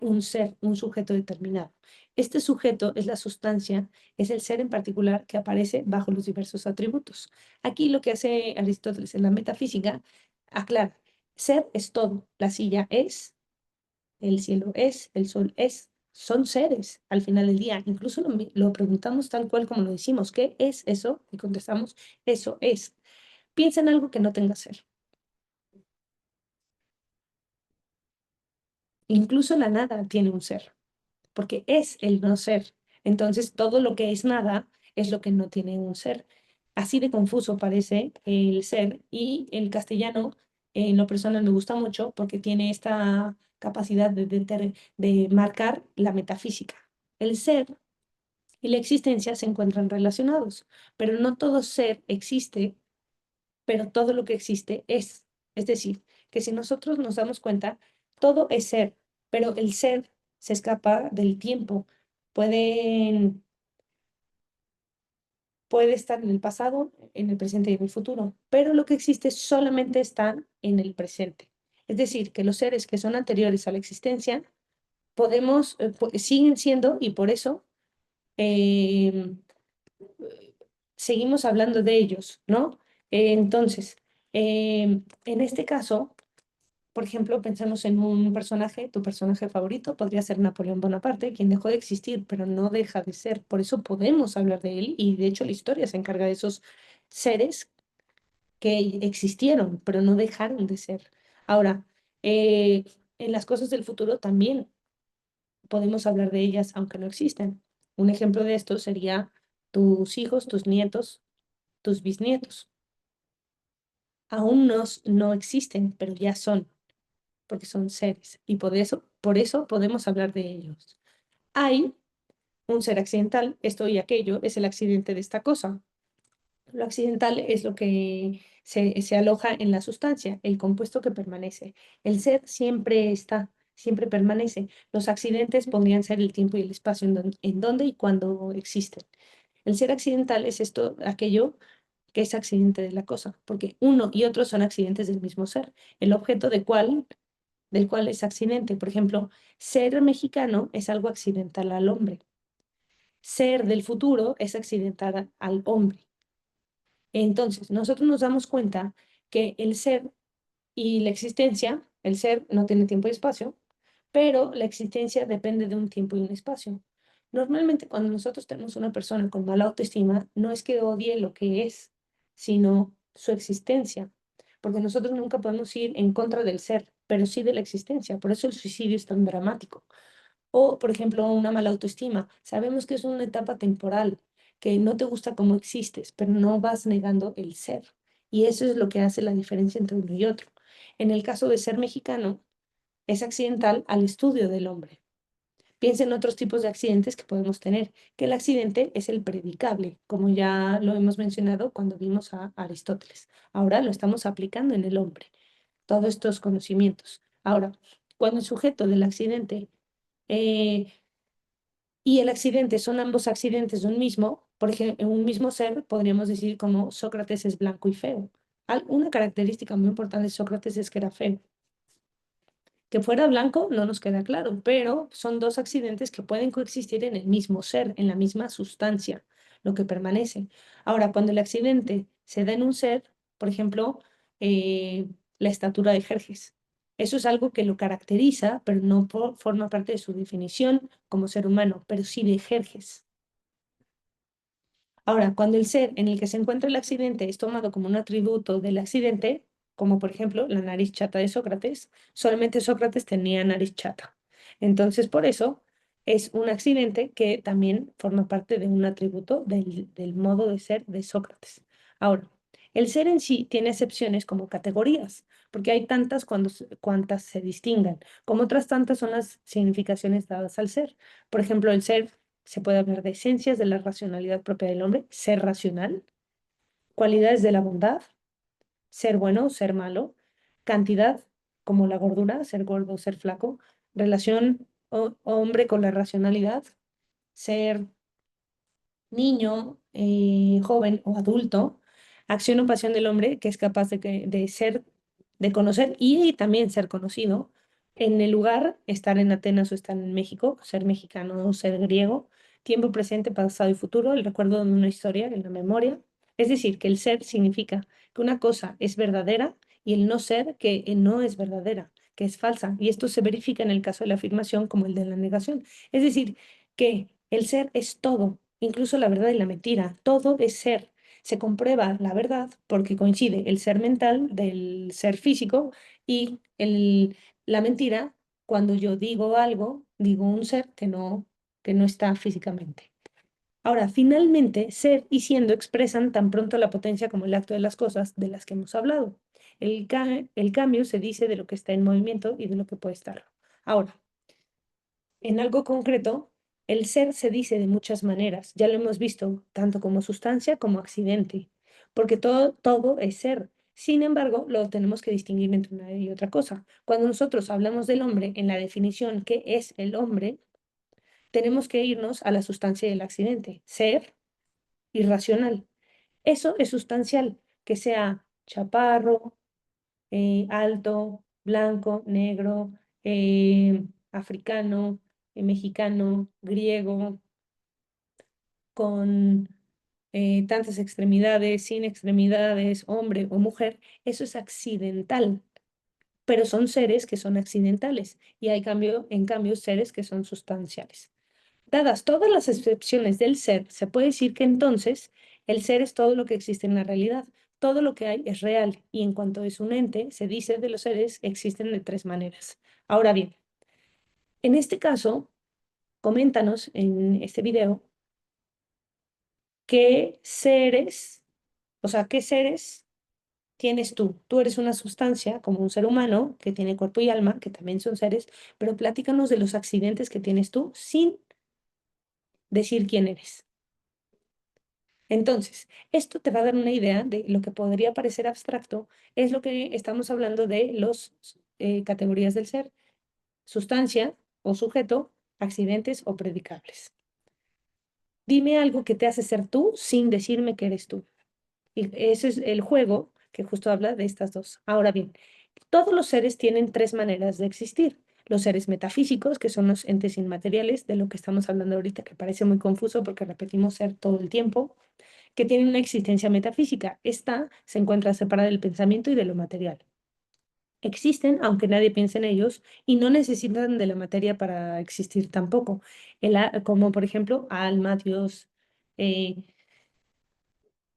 un ser, un sujeto determinado. Este sujeto es la sustancia, es el ser en particular que aparece bajo los diversos atributos. Aquí lo que hace Aristóteles en la metafísica, aclara, ser es todo, la silla es, el cielo es, el sol es, son seres al final del día. Incluso lo preguntamos tal cual como lo decimos, ¿qué es eso? Y contestamos, eso es. Piensa en algo que no tenga ser. Incluso la nada tiene un ser, porque es el no ser. Entonces, todo lo que es nada es lo que no tiene un ser. Así de confuso parece el ser y el castellano, en lo personal me gusta mucho porque tiene esta capacidad de marcar la metafísica. El ser y la existencia se encuentran relacionados, pero no todo ser existe, pero todo lo que existe es. Es decir, que si nosotros nos damos cuenta, todo es ser, pero el ser se escapa del tiempo. Pueden, puede estar en el pasado, en el presente y en el futuro, pero lo que existe solamente está en el presente. Es decir, que los seres que son anteriores a la existencia siguen siendo y por eso eh, seguimos hablando de ellos, ¿no? Entonces, en este caso, por ejemplo, pensemos en un personaje, tu personaje favorito podría ser Napoleón Bonaparte, quien dejó de existir, pero no deja de ser. Por eso podemos hablar de él y de hecho la historia se encarga de esos seres que existieron, pero no dejaron de ser. Ahora, eh, en las cosas del futuro también podemos hablar de ellas, aunque no existen. Un ejemplo de esto sería tus hijos, tus nietos, tus bisnietos. Aún no existen, pero ya son, porque son seres, y por eso podemos hablar de ellos. Hay un ser accidental, esto y aquello es el accidente de esta cosa. Lo accidental es lo que se aloja en la sustancia, el compuesto que permanece. El ser siempre está, siempre permanece. Los accidentes podrían ser el tiempo y el espacio en donde y cuando existen. El ser accidental es esto, aquello que es accidente de la cosa, porque uno y otro son accidentes del mismo ser. El objeto del cual es accidente. Por ejemplo, ser mexicano es algo accidental al hombre. Ser del futuro es accidental al hombre. Entonces, nosotros nos damos cuenta que el ser y la existencia, el ser no tiene tiempo y espacio, pero la existencia depende de un tiempo y un espacio. Normalmente cuando nosotros tenemos una persona con mala autoestima, no es que odie lo que es, sino su existencia, porque nosotros nunca podemos ir en contra del ser, pero sí de la existencia. Por eso el suicidio es tan dramático. O, por ejemplo, una mala autoestima. Sabemos que es una etapa temporal, que no te gusta cómo existes, pero no vas negando el ser. Y eso es lo que hace la diferencia entre uno y otro. En el caso de ser mexicano, es accidental al estudio del hombre. Piensa en otros tipos de accidentes que podemos tener, que el accidente es el predicable, como ya lo hemos mencionado cuando vimos a Aristóteles. Ahora lo estamos aplicando en el hombre, todos estos conocimientos. Ahora, cuando el sujeto del accidente eh, y el accidente son ambos accidentes de un mismo, por ejemplo, en un mismo ser, podríamos decir como Sócrates es blanco y feo. Una característica muy importante de Sócrates es que era feo. Que fuera blanco no nos queda claro, pero son dos accidentes que pueden coexistir en el mismo ser, en la misma sustancia, lo que permanece. Ahora, cuando el accidente se da en un ser, por ejemplo, la estatura de Jerjes, eso es algo que lo caracteriza, pero no forma parte de su definición como ser humano, pero sí de Jerjes. Ahora, cuando el ser en el que se encuentra el accidente es tomado como un atributo del accidente, como por ejemplo la nariz chata de Sócrates, solamente Sócrates tenía nariz chata. Entonces, por eso es un accidente que también forma parte de un atributo del modo de ser de Sócrates. Ahora, el ser en sí tiene excepciones como categorías, porque hay tantas cuantas se distingan, como otras tantas son las significaciones dadas al ser. Por ejemplo, el ser se puede hablar de esencias de la racionalidad propia del hombre, ser racional, cualidades de la bondad, ser bueno o ser malo, cantidad como la gordura, ser gordo o ser flaco, relación hombre con la racionalidad, ser niño, joven o adulto, acción o pasión del hombre que es capaz de ser, de conocer y también ser conocido, en el lugar, estar en Atenas o estar en México, ser mexicano o ser griego, tiempo presente, pasado y futuro, el recuerdo de una historia en la memoria. Es decir, que el ser significa que una cosa es verdadera y el no ser que no es verdadera, que es falsa. Y esto se verifica en el caso de la afirmación como el de la negación. Es decir, que el ser es todo, incluso la verdad y la mentira. Todo es ser. Se comprueba la verdad porque coincide el ser mental del ser físico y la mentira cuando yo digo algo, digo un ser que no está físicamente. Ahora, finalmente, ser y siendo expresan tan pronto la potencia como el acto de las cosas de las que hemos hablado. El cambio se dice de lo que está en movimiento y de lo que puede estar. Ahora, en algo concreto, el ser se dice de muchas maneras. Ya lo hemos visto, tanto como sustancia como accidente, porque todo es ser. Sin embargo, lo tenemos que distinguir entre una y otra cosa. Cuando nosotros hablamos del hombre en la definición que es el hombre, tenemos que irnos a la sustancia del accidente. Ser irracional. Eso es sustancial, que sea chaparro, alto, blanco, negro, africano, mexicano, griego, con tantas extremidades, sin extremidades, hombre o mujer, eso es accidental, pero son seres que son accidentales y hay en cambio seres que son sustanciales. Dadas todas las excepciones del ser, se puede decir que entonces el ser es todo lo que existe en la realidad. Todo lo que hay es real y en cuanto es un ente, se dice de los seres existen de tres maneras. Ahora bien, en este caso, coméntanos en este video qué seres, o sea, qué seres tienes tú. Tú eres una sustancia como un ser humano que tiene cuerpo y alma, que también son seres, pero platícanos de los accidentes que tienes tú sin decir quién eres. Entonces, esto te va a dar una idea de lo que podría parecer abstracto, es lo que estamos hablando de las categorías del ser, sustancia o sujeto, accidentes o predicables. Dime algo que te hace ser tú sin decirme que eres tú. Y ese es el juego que justo habla de estas dos. Ahora bien, todos los seres tienen tres maneras de existir. Los seres metafísicos, que son los entes inmateriales, de lo que estamos hablando ahorita, que parece muy confuso porque repetimos ser todo el tiempo, que tienen una existencia metafísica. Esta se encuentra separada del pensamiento y de lo material. Existen, aunque nadie piense en ellos, y no necesitan de la materia para existir tampoco, como por ejemplo alma, Dios, eh,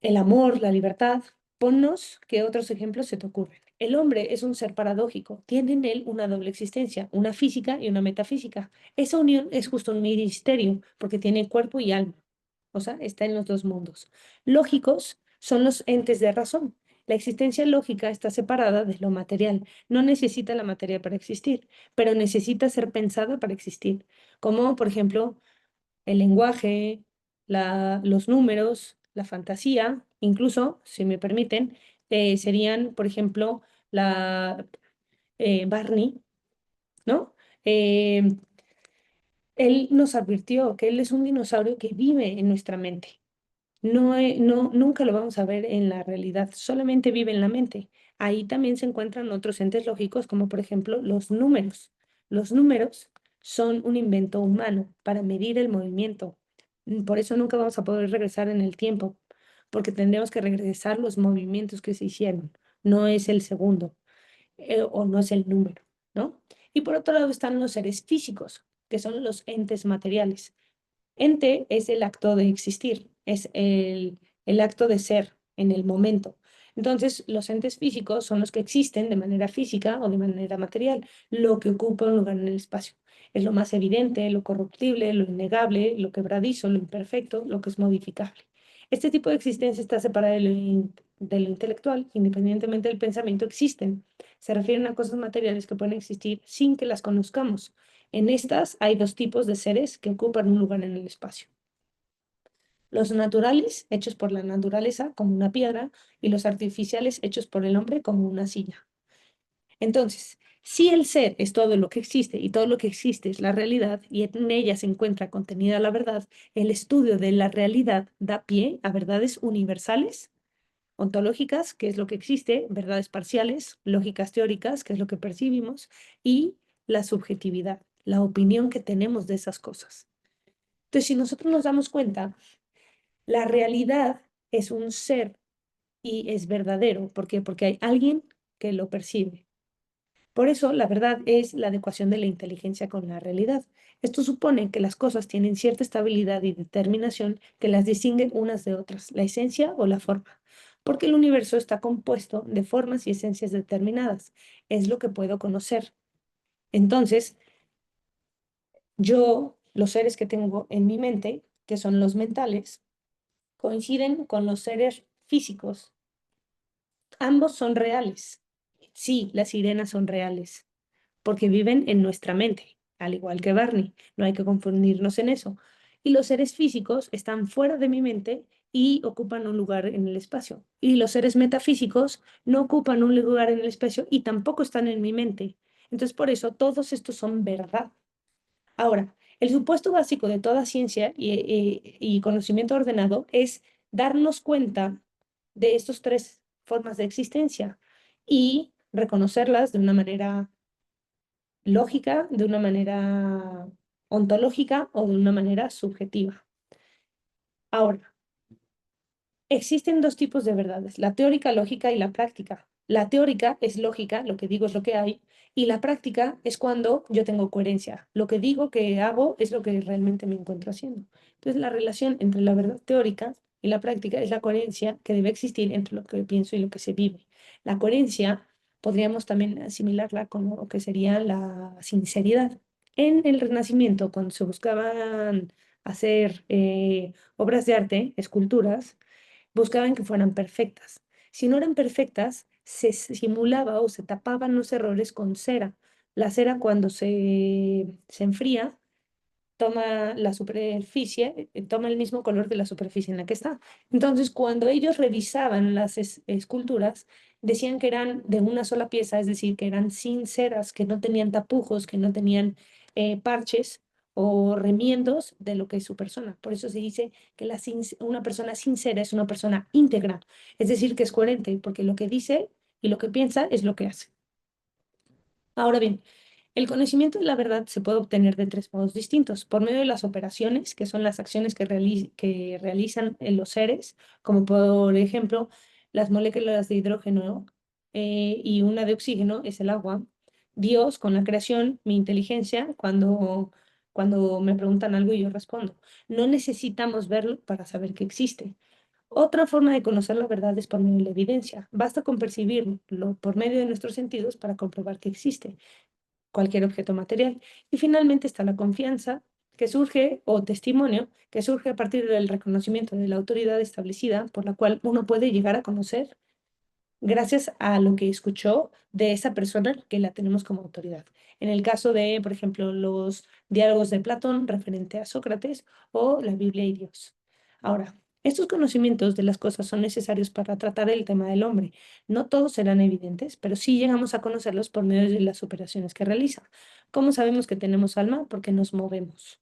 el amor, la libertad. Ponnos qué otros ejemplos se te ocurren. El hombre es un ser paradójico, tiene en él una doble existencia, una física y una metafísica. Esa unión es justo un misterio, porque tiene cuerpo y alma, o sea, está en los dos mundos. Lógicos son los entes de razón. La existencia lógica está separada de lo material. No necesita la materia para existir, pero necesita ser pensada para existir, como por ejemplo el lenguaje, los números, la fantasía, incluso, si me permiten, serían, por ejemplo, la Barney, ¿no? Eh, Él nos advirtió que él es un dinosaurio que vive en nuestra mente. Nunca lo vamos a ver en la realidad, solamente vive en la mente. Ahí también se encuentran otros entes lógicos, como por ejemplo los números. Los números son un invento humano para medir el movimiento. Por eso nunca vamos a poder regresar en el tiempo, porque tendremos que regresar los movimientos que se hicieron. No es el segundo, o no es el número, ¿no? Y por otro lado están los seres físicos, que son los entes materiales. Ente es el acto de existir, es el acto de ser en el momento. Entonces, los entes físicos son los que existen de manera física o de manera material, lo que ocupa un lugar en el espacio. Es lo más evidente, lo corruptible, lo innegable, lo quebradizo, lo imperfecto, lo que es modificable. Este tipo de existencia está separada de lo intelectual, independientemente del pensamiento, existen. Se refieren a cosas materiales que pueden existir sin que las conozcamos. En estas hay dos tipos de seres que ocupan un lugar en el espacio. Los naturales, hechos por la naturaleza, como una piedra, y los artificiales, hechos por el hombre, como una silla. Entonces, si el ser es todo lo que existe y todo lo que existe es la realidad y en ella se encuentra contenida la verdad, el estudio de la realidad da pie a verdades universales, ontológicas, que es lo que existe, verdades parciales, lógicas teóricas, que es lo que percibimos, y la subjetividad, la opinión que tenemos de esas cosas. Entonces, si nosotros nos damos cuenta, la realidad es un ser y es verdadero. ¿Por qué? Porque hay alguien que lo percibe. Por eso, la verdad es la adecuación de la inteligencia con la realidad. Esto supone que las cosas tienen cierta estabilidad y determinación que las distinguen unas de otras, la esencia o la forma, porque el universo está compuesto de formas y esencias determinadas. Es lo que puedo conocer. Entonces, los seres que tengo en mi mente, que son los mentales, coinciden con los seres físicos. Ambos son reales. Sí, las sirenas son reales, porque viven en nuestra mente, al igual que Barney. No hay que confundirnos en eso. Y los seres físicos están fuera de mi mente y ocupan un lugar en el espacio. Y los seres metafísicos no ocupan un lugar en el espacio y tampoco están en mi mente. Entonces, por eso, todos estos son verdad. Ahora, el supuesto básico de toda ciencia y conocimiento ordenado es darnos cuenta de estas tres formas de existencia y reconocerlas de una manera lógica, de una manera ontológica o de una manera subjetiva. Ahora, existen dos tipos de verdades, la teórica, lógica y la práctica. La teórica es lógica, lo que digo es lo que hay, y la práctica es cuando yo tengo coherencia. Lo que digo que hago es lo que realmente me encuentro haciendo. Entonces, la relación entre la verdad teórica y la práctica es la coherencia que debe existir entre lo que pienso y lo que se vive. La coherencia podríamos también asimilarla con lo que sería la sinceridad. En el Renacimiento, cuando se buscaban hacer obras de arte, esculturas, buscaban que fueran perfectas. Si no eran perfectas, se simulaba o se tapaban los errores con cera. La cera cuando se enfría toma la superficie, toma el mismo color de la superficie en la que está. Entonces, cuando ellos revisaban las esculturas, decían que eran de una sola pieza, es decir, que eran sinceras, que no tenían tapujos, que no tenían parches o remiendos de lo que es su persona. Por eso se dice que una persona sincera es una persona íntegra, es decir, que es coherente, porque lo que dice y lo que piensa es lo que hace. Ahora bien, el conocimiento de la verdad se puede obtener de tres modos distintos, por medio de las operaciones, que son las acciones que realizan los seres, como por ejemplo las moléculas de hidrógeno y una de oxígeno es el agua. Dios con la creación, mi inteligencia, cuando me preguntan algo y yo respondo. No necesitamos verlo para saber que existe. Otra forma de conocer la verdad es por medio de la evidencia. Basta con percibirlo por medio de nuestros sentidos para comprobar que existe cualquier objeto material. Y finalmente está la confianza que surge, o testimonio, que surge a partir del reconocimiento de la autoridad establecida por la cual uno puede llegar a conocer gracias a lo que escuchó de esa persona que la tenemos como autoridad. En el caso de, por ejemplo, los diálogos de Platón referente a Sócrates o la Biblia y Dios. Ahora, estos conocimientos de las cosas son necesarios para tratar el tema del hombre. No todos serán evidentes, pero sí llegamos a conocerlos por medio de las operaciones que realiza. ¿Cómo sabemos que tenemos alma? Porque nos movemos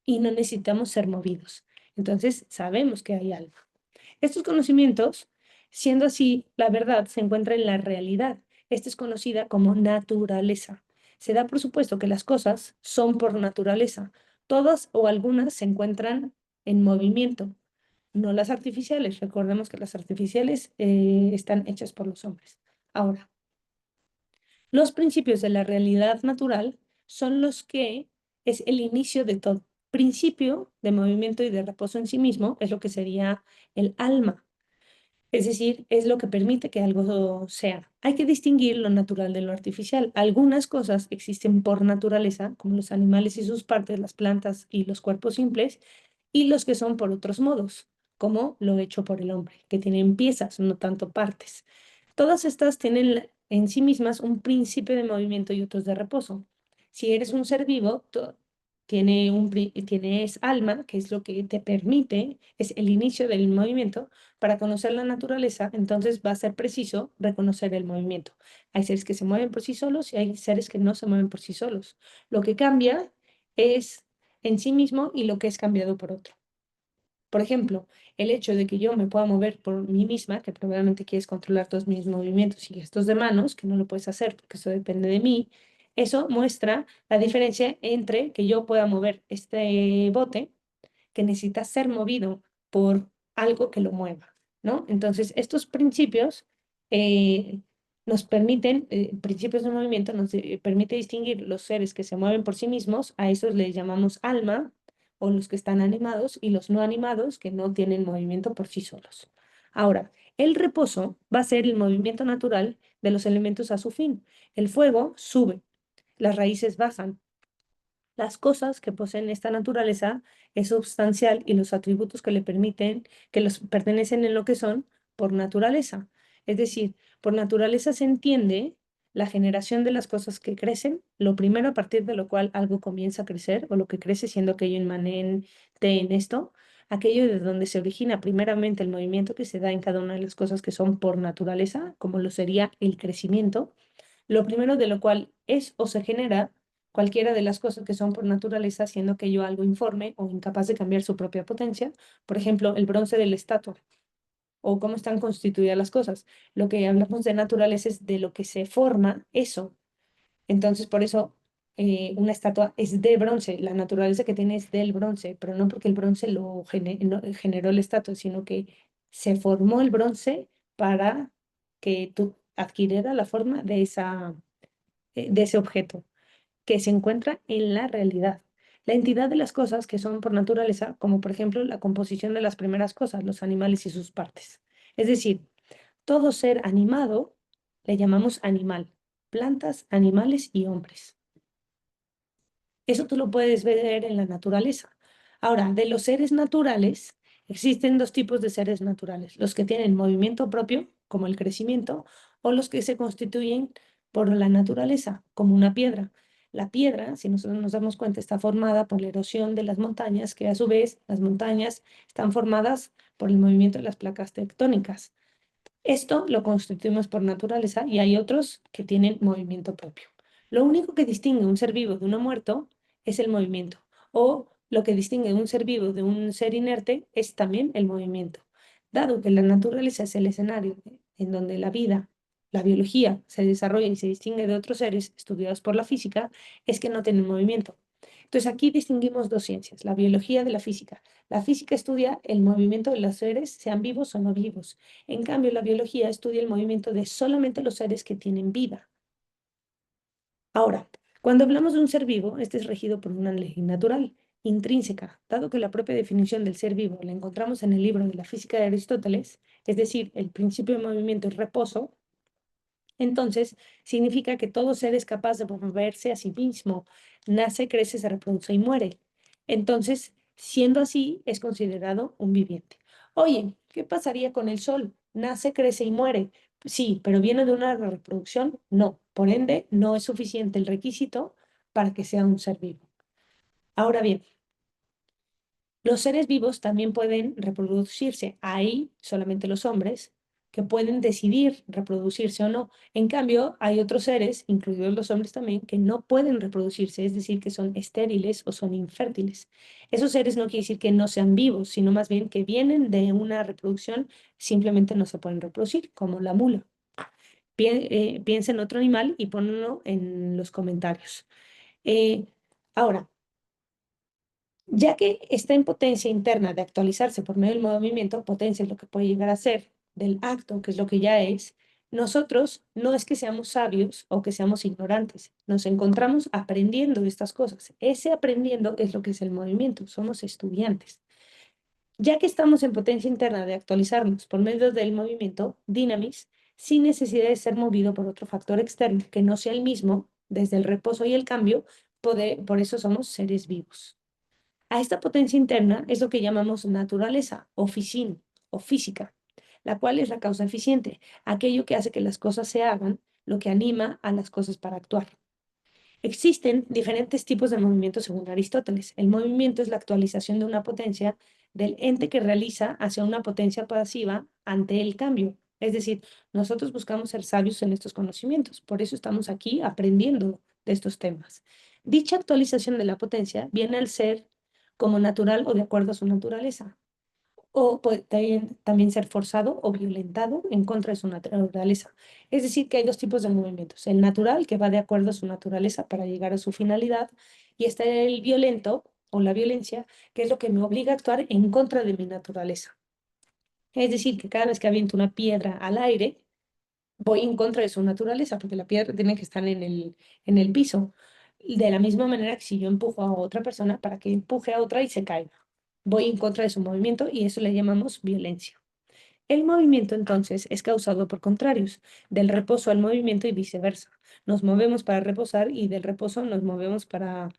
y no necesitamos ser movidos. Entonces, sabemos que hay alma. Estos conocimientos, siendo así, la verdad se encuentra en la realidad. Esta es conocida como naturaleza. Se da por supuesto que las cosas son por naturaleza. Todas o algunas se encuentran en movimiento, no las artificiales. Recordemos que las artificiales están hechas por los hombres. Ahora, los principios de la realidad natural son los que es el inicio de todo. Principio de movimiento y de reposo en sí mismo es lo que sería el alma. Es decir, es lo que permite que algo sea. Hay que distinguir lo natural de lo artificial. Algunas cosas existen por naturaleza, como los animales y sus partes, las plantas y los cuerpos simples, y los que son por otros modos, como lo hecho por el hombre, que tienen piezas, no tanto partes. Todas estas tienen en sí mismas un principio de movimiento y otros de reposo. Si eres un ser vivo, tienes alma, que es lo que te permite, es el inicio del movimiento. Para conocer la naturaleza, entonces va a ser preciso reconocer el movimiento. Hay seres que se mueven por sí solos y hay seres que no se mueven por sí solos. Lo que cambia es en sí mismo y lo que es cambiado por otro. Por ejemplo, el hecho de que yo me pueda mover por mí misma, que probablemente quieres controlar todos mis movimientos y gestos de manos, que no lo puedes hacer porque eso depende de mí, Eso muestra la diferencia entre que yo pueda mover este bote que necesita ser movido por algo que lo mueva, ¿no? Entonces, estos principios eh, nos permiten, principios de movimiento, nos permite distinguir los seres que se mueven por sí mismos, a esos les llamamos alma, o los que están animados, y los no animados, que no tienen movimiento por sí solos. Ahora, el reposo va a ser el movimiento natural de los elementos a su fin. El fuego sube, las raíces bajan, las cosas que poseen esta naturaleza es substancial y los atributos que le permiten, que los pertenecen en lo que son por naturaleza. Es decir, por naturaleza se entiende la generación de las cosas que crecen, lo primero a partir de lo cual algo comienza a crecer o lo que crece siendo aquello inmanente en esto, aquello de donde se origina primeramente el movimiento que se da en cada una de las cosas que son por naturaleza, como lo sería el crecimiento, lo primero de lo cual es o se genera cualquiera de las cosas que son por naturaleza, siendo que yo algo informe o incapaz de cambiar su propia potencia. Por ejemplo, el bronce de la estatua o cómo están constituidas las cosas. Lo que hablamos de naturaleza es de lo que se forma eso. Entonces, por eso una estatua es de bronce. La naturaleza que tiene es del bronce, pero no porque el bronce no, generó la estatua, sino que se formó el bronce para que tú adquiriera la forma de ese objeto que se encuentra en la realidad. La entidad de las cosas que son por naturaleza, como por ejemplo la composición de las primeras cosas, los animales y sus partes. Es decir, todo ser animado le llamamos animal, plantas, animales y hombres. Eso tú lo puedes ver en la naturaleza. Ahora, de los seres naturales, existen dos tipos de seres naturales, los que tienen movimiento propio, como el crecimiento, o los que se constituyen por la naturaleza, como una piedra. La piedra, si nosotros nos damos cuenta, está formada por la erosión de las montañas, que a su vez las montañas están formadas por el movimiento de las placas tectónicas. Esto lo constituimos por naturaleza y hay otros que tienen movimiento propio. Lo único que distingue un ser vivo de uno muerto es el movimiento, o lo que distingue un ser vivo de un ser inerte es también el movimiento. Dado que la naturaleza es el escenario en donde la vida, la biología, se desarrolla y se distingue de otros seres estudiados por la física, es que no tienen movimiento. Entonces aquí distinguimos dos ciencias, la biología de la física. La física estudia el movimiento de los seres, sean vivos o no vivos. En cambio, la biología estudia el movimiento de solamente los seres que tienen vida. Ahora, cuando hablamos de un ser vivo, este es regido por una ley natural, intrínseca, dado que la propia definición del ser vivo la encontramos en el libro de la física de Aristóteles, es decir, el principio de movimiento es reposo. Entonces, significa que todo ser es capaz de moverse a sí mismo, nace, crece, se reproduce y muere. Entonces, siendo así, es considerado un viviente. Oye, ¿qué pasaría con el sol? Nace, crece y muere. Sí, pero viene de una reproducción. No, por ende, no es suficiente el requisito para que sea un ser vivo. Ahora bien, los seres vivos también pueden reproducirse. Hay solamente los hombres que pueden decidir reproducirse o no. En cambio, hay otros seres, incluidos los hombres también, que no pueden reproducirse, es decir, que son estériles o son infértiles. Esos seres no quiere decir que no sean vivos, sino más bien que vienen de una reproducción, simplemente no se pueden reproducir, como la mula. Piensa en otro animal y ponlo en los comentarios. Eh, Ahora, ya que está en potencia interna de actualizarse por medio del movimiento, potencia es lo que puede llegar a ser del acto, que es lo que ya es, nosotros no es que seamos sabios o que seamos ignorantes, nos encontramos aprendiendo estas cosas. Ese aprendiendo es lo que es el movimiento, somos estudiantes. Ya que estamos en potencia interna de actualizarnos por medio del movimiento, Dynamis, sin necesidad de ser movido por otro factor externo que no sea el mismo, desde el reposo y el cambio, por eso somos seres vivos. A esta potencia interna es lo que llamamos naturaleza o o física, la cual es la causa eficiente, aquello que hace que las cosas se hagan, lo que anima a las cosas para actuar. Existen diferentes tipos de movimiento según Aristóteles. El movimiento es la actualización de una potencia del ente que realiza hacia una potencia pasiva ante el cambio. Es decir, nosotros buscamos ser sabios en estos conocimientos, por eso estamos aquí aprendiendo de estos temas. Dicha actualización de la potencia viene al ser como natural o de acuerdo a su naturaleza. o puede también ser forzado o violentado en contra de su naturaleza. Es decir, que hay dos tipos de movimientos: el natural, que va de acuerdo a su naturaleza para llegar a su finalidad, y está el violento o la violencia, que es lo que me obliga a actuar en contra de mi naturaleza. Es decir, que cada vez que aviento una piedra al aire, voy en contra de su naturaleza, porque la piedra tiene que estar en el piso. De la misma manera que si yo empujo a otra persona para que empuje a otra y se caiga, voy en contra de su movimiento y eso le llamamos violencia. El movimiento entonces es causado por contrarios, del reposo al movimiento y viceversa. Nos movemos para reposar y del reposo nos movemos para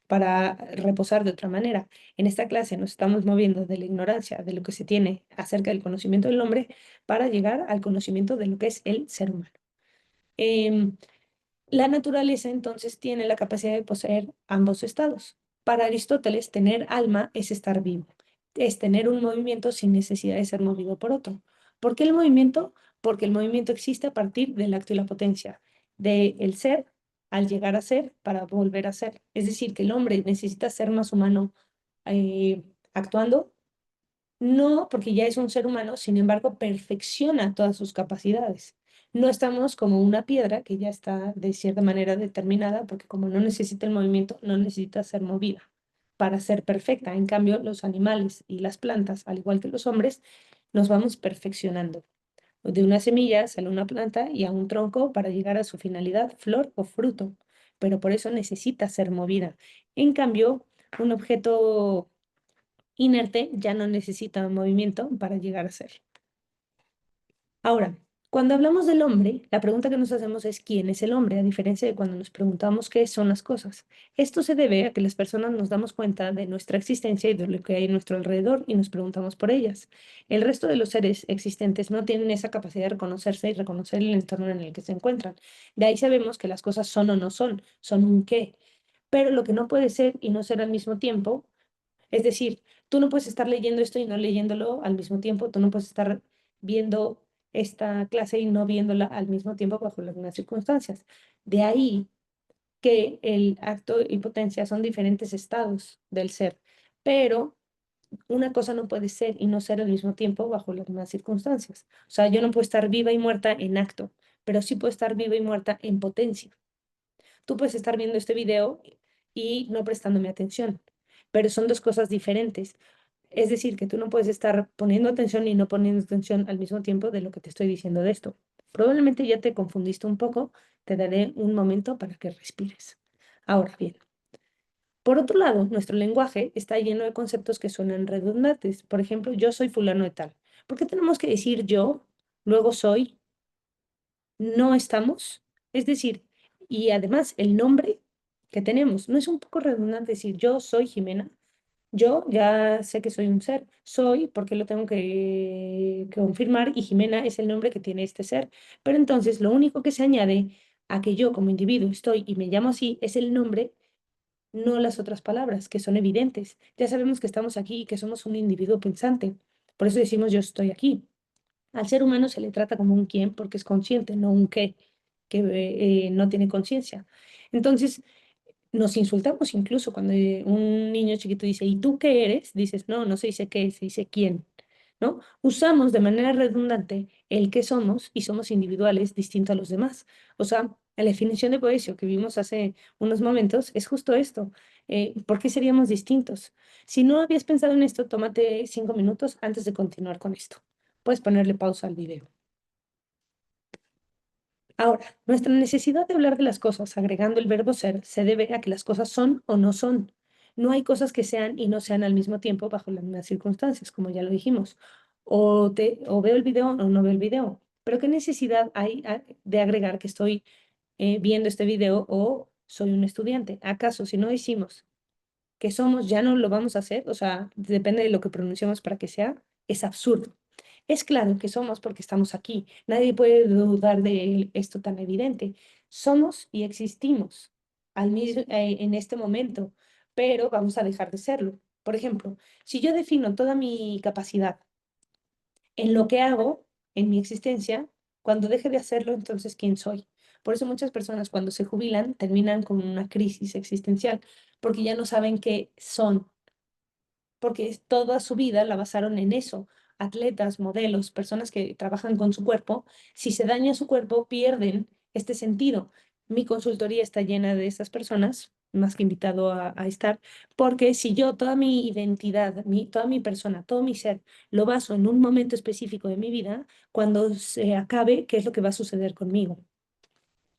reposar de otra manera. En esta clase nos estamos moviendo de la ignorancia de lo que se tiene acerca del conocimiento del hombre para llegar al conocimiento de lo que es el ser humano. Em, la naturaleza entonces tiene la capacidad de poseer ambos estados. Para Aristóteles, tener alma es estar vivo, es tener un movimiento sin necesidad de ser movido por otro. ¿Por qué el movimiento? Porque el movimiento existe a partir del acto y la potencia, del ser al llegar a ser para volver a ser. Es decir, que el hombre necesita ser más humano eh, actuando, no porque ya es un ser humano, sin embargo, perfecciona todas sus capacidades. No estamos como una piedra que ya está de cierta manera determinada, porque como no necesita el movimiento, no necesita ser movida para ser perfecta. En cambio, los animales y las plantas, al igual que los hombres, nos vamos perfeccionando. De una semilla sale una planta y a un tronco para llegar a su finalidad, flor o fruto, pero por eso necesita ser movida. En cambio, un objeto inerte ya no necesita movimiento para llegar a ser. Ahora, cuando hablamos del hombre, la pregunta que nos hacemos es ¿quién es el hombre? A diferencia de cuando nos preguntamos qué son las cosas. Esto se debe a que las personas nos damos cuenta de nuestra existencia y de lo que hay a nuestro alrededor y nos preguntamos por ellas. El resto de los seres existentes no tienen esa capacidad de reconocerse y reconocer el entorno en el que se encuentran. De ahí sabemos que las cosas son o no son, son un qué. Pero lo que no puede ser y no ser al mismo tiempo, es decir, tú no puedes estar leyendo esto y no leyéndolo al mismo tiempo, tú no puedes estar viendo esta clase y no viéndola al mismo tiempo bajo las mismas circunstancias. De ahí que el acto y potencia son diferentes estados del ser, pero una cosa no puede ser y no ser al mismo tiempo bajo las mismas circunstancias. O sea, yo no puedo estar viva y muerta en acto, pero sí puedo estar viva y muerta en potencia. Tú puedes estar viendo este video y no prestándome atención, pero son dos cosas diferentes. Es decir, que tú no puedes estar poniendo atención y no poniendo atención al mismo tiempo de lo que te estoy diciendo de esto. Probablemente ya te confundiste un poco, te daré un momento para que respires. Ahora bien, por otro lado, nuestro lenguaje está lleno de conceptos que suenan redundantes. Por ejemplo, yo soy fulano de tal. ¿Por qué tenemos que decir yo, luego soy, no estamos? Es decir, y además el nombre que tenemos, ¿no es un poco redundante decir yo soy Jimena? Yo ya sé que soy un ser, soy porque lo tengo que confirmar y Jimena es el nombre que tiene este ser. Pero entonces lo único que se añade a que yo como individuo estoy y me llamo así es el nombre, no las otras palabras que son evidentes. Ya sabemos que estamos aquí y que somos un individuo pensante. Por eso decimos yo estoy aquí. Al ser humano se le trata como un quién porque es consciente, no un qué, que no tiene conciencia. Entonces, nos insultamos incluso cuando un niño chiquito dice, ¿y tú qué eres? Dices, no, no se dice qué, se dice quién, ¿no? Usamos de manera redundante el qué somos y somos individuales distintos a los demás. O sea, la definición de poesio que vimos hace unos momentos es justo esto. ¿Por qué seríamos distintos? Si no habías pensado en esto, tómate 5 minutos antes de continuar con esto. Puedes ponerle pausa al video. Ahora, nuestra necesidad de hablar de las cosas agregando el verbo ser se debe a que las cosas son o no son. No hay cosas que sean y no sean al mismo tiempo bajo las mismas circunstancias, como ya lo dijimos. O veo el video o no veo el video. Pero ¿qué necesidad hay de agregar que estoy viendo este video o soy un estudiante? ¿Acaso si no decimos que somos ya no lo vamos a hacer? O sea, depende de lo que pronunciamos para que sea, es absurdo. Es claro que somos porque estamos aquí. Nadie puede dudar de esto tan evidente. Somos y existimos en este momento, pero vamos a dejar de serlo. Por ejemplo, si yo defino toda mi capacidad en lo que hago, en mi existencia, cuando deje de hacerlo, entonces, ¿quién soy? Por eso muchas personas cuando se jubilan terminan con una crisis existencial, porque ya no saben qué son. porque toda su vida la basaron en eso. Atletas, modelos, personas que trabajan con su cuerpo, si se daña su cuerpo, pierden este sentido. Mi consultoría está llena de estas personas, más que invitado a estar, porque si yo toda mi identidad, toda mi persona, todo mi ser, lo baso en un momento específico de mi vida, cuando se acabe, ¿qué es lo que va a suceder conmigo?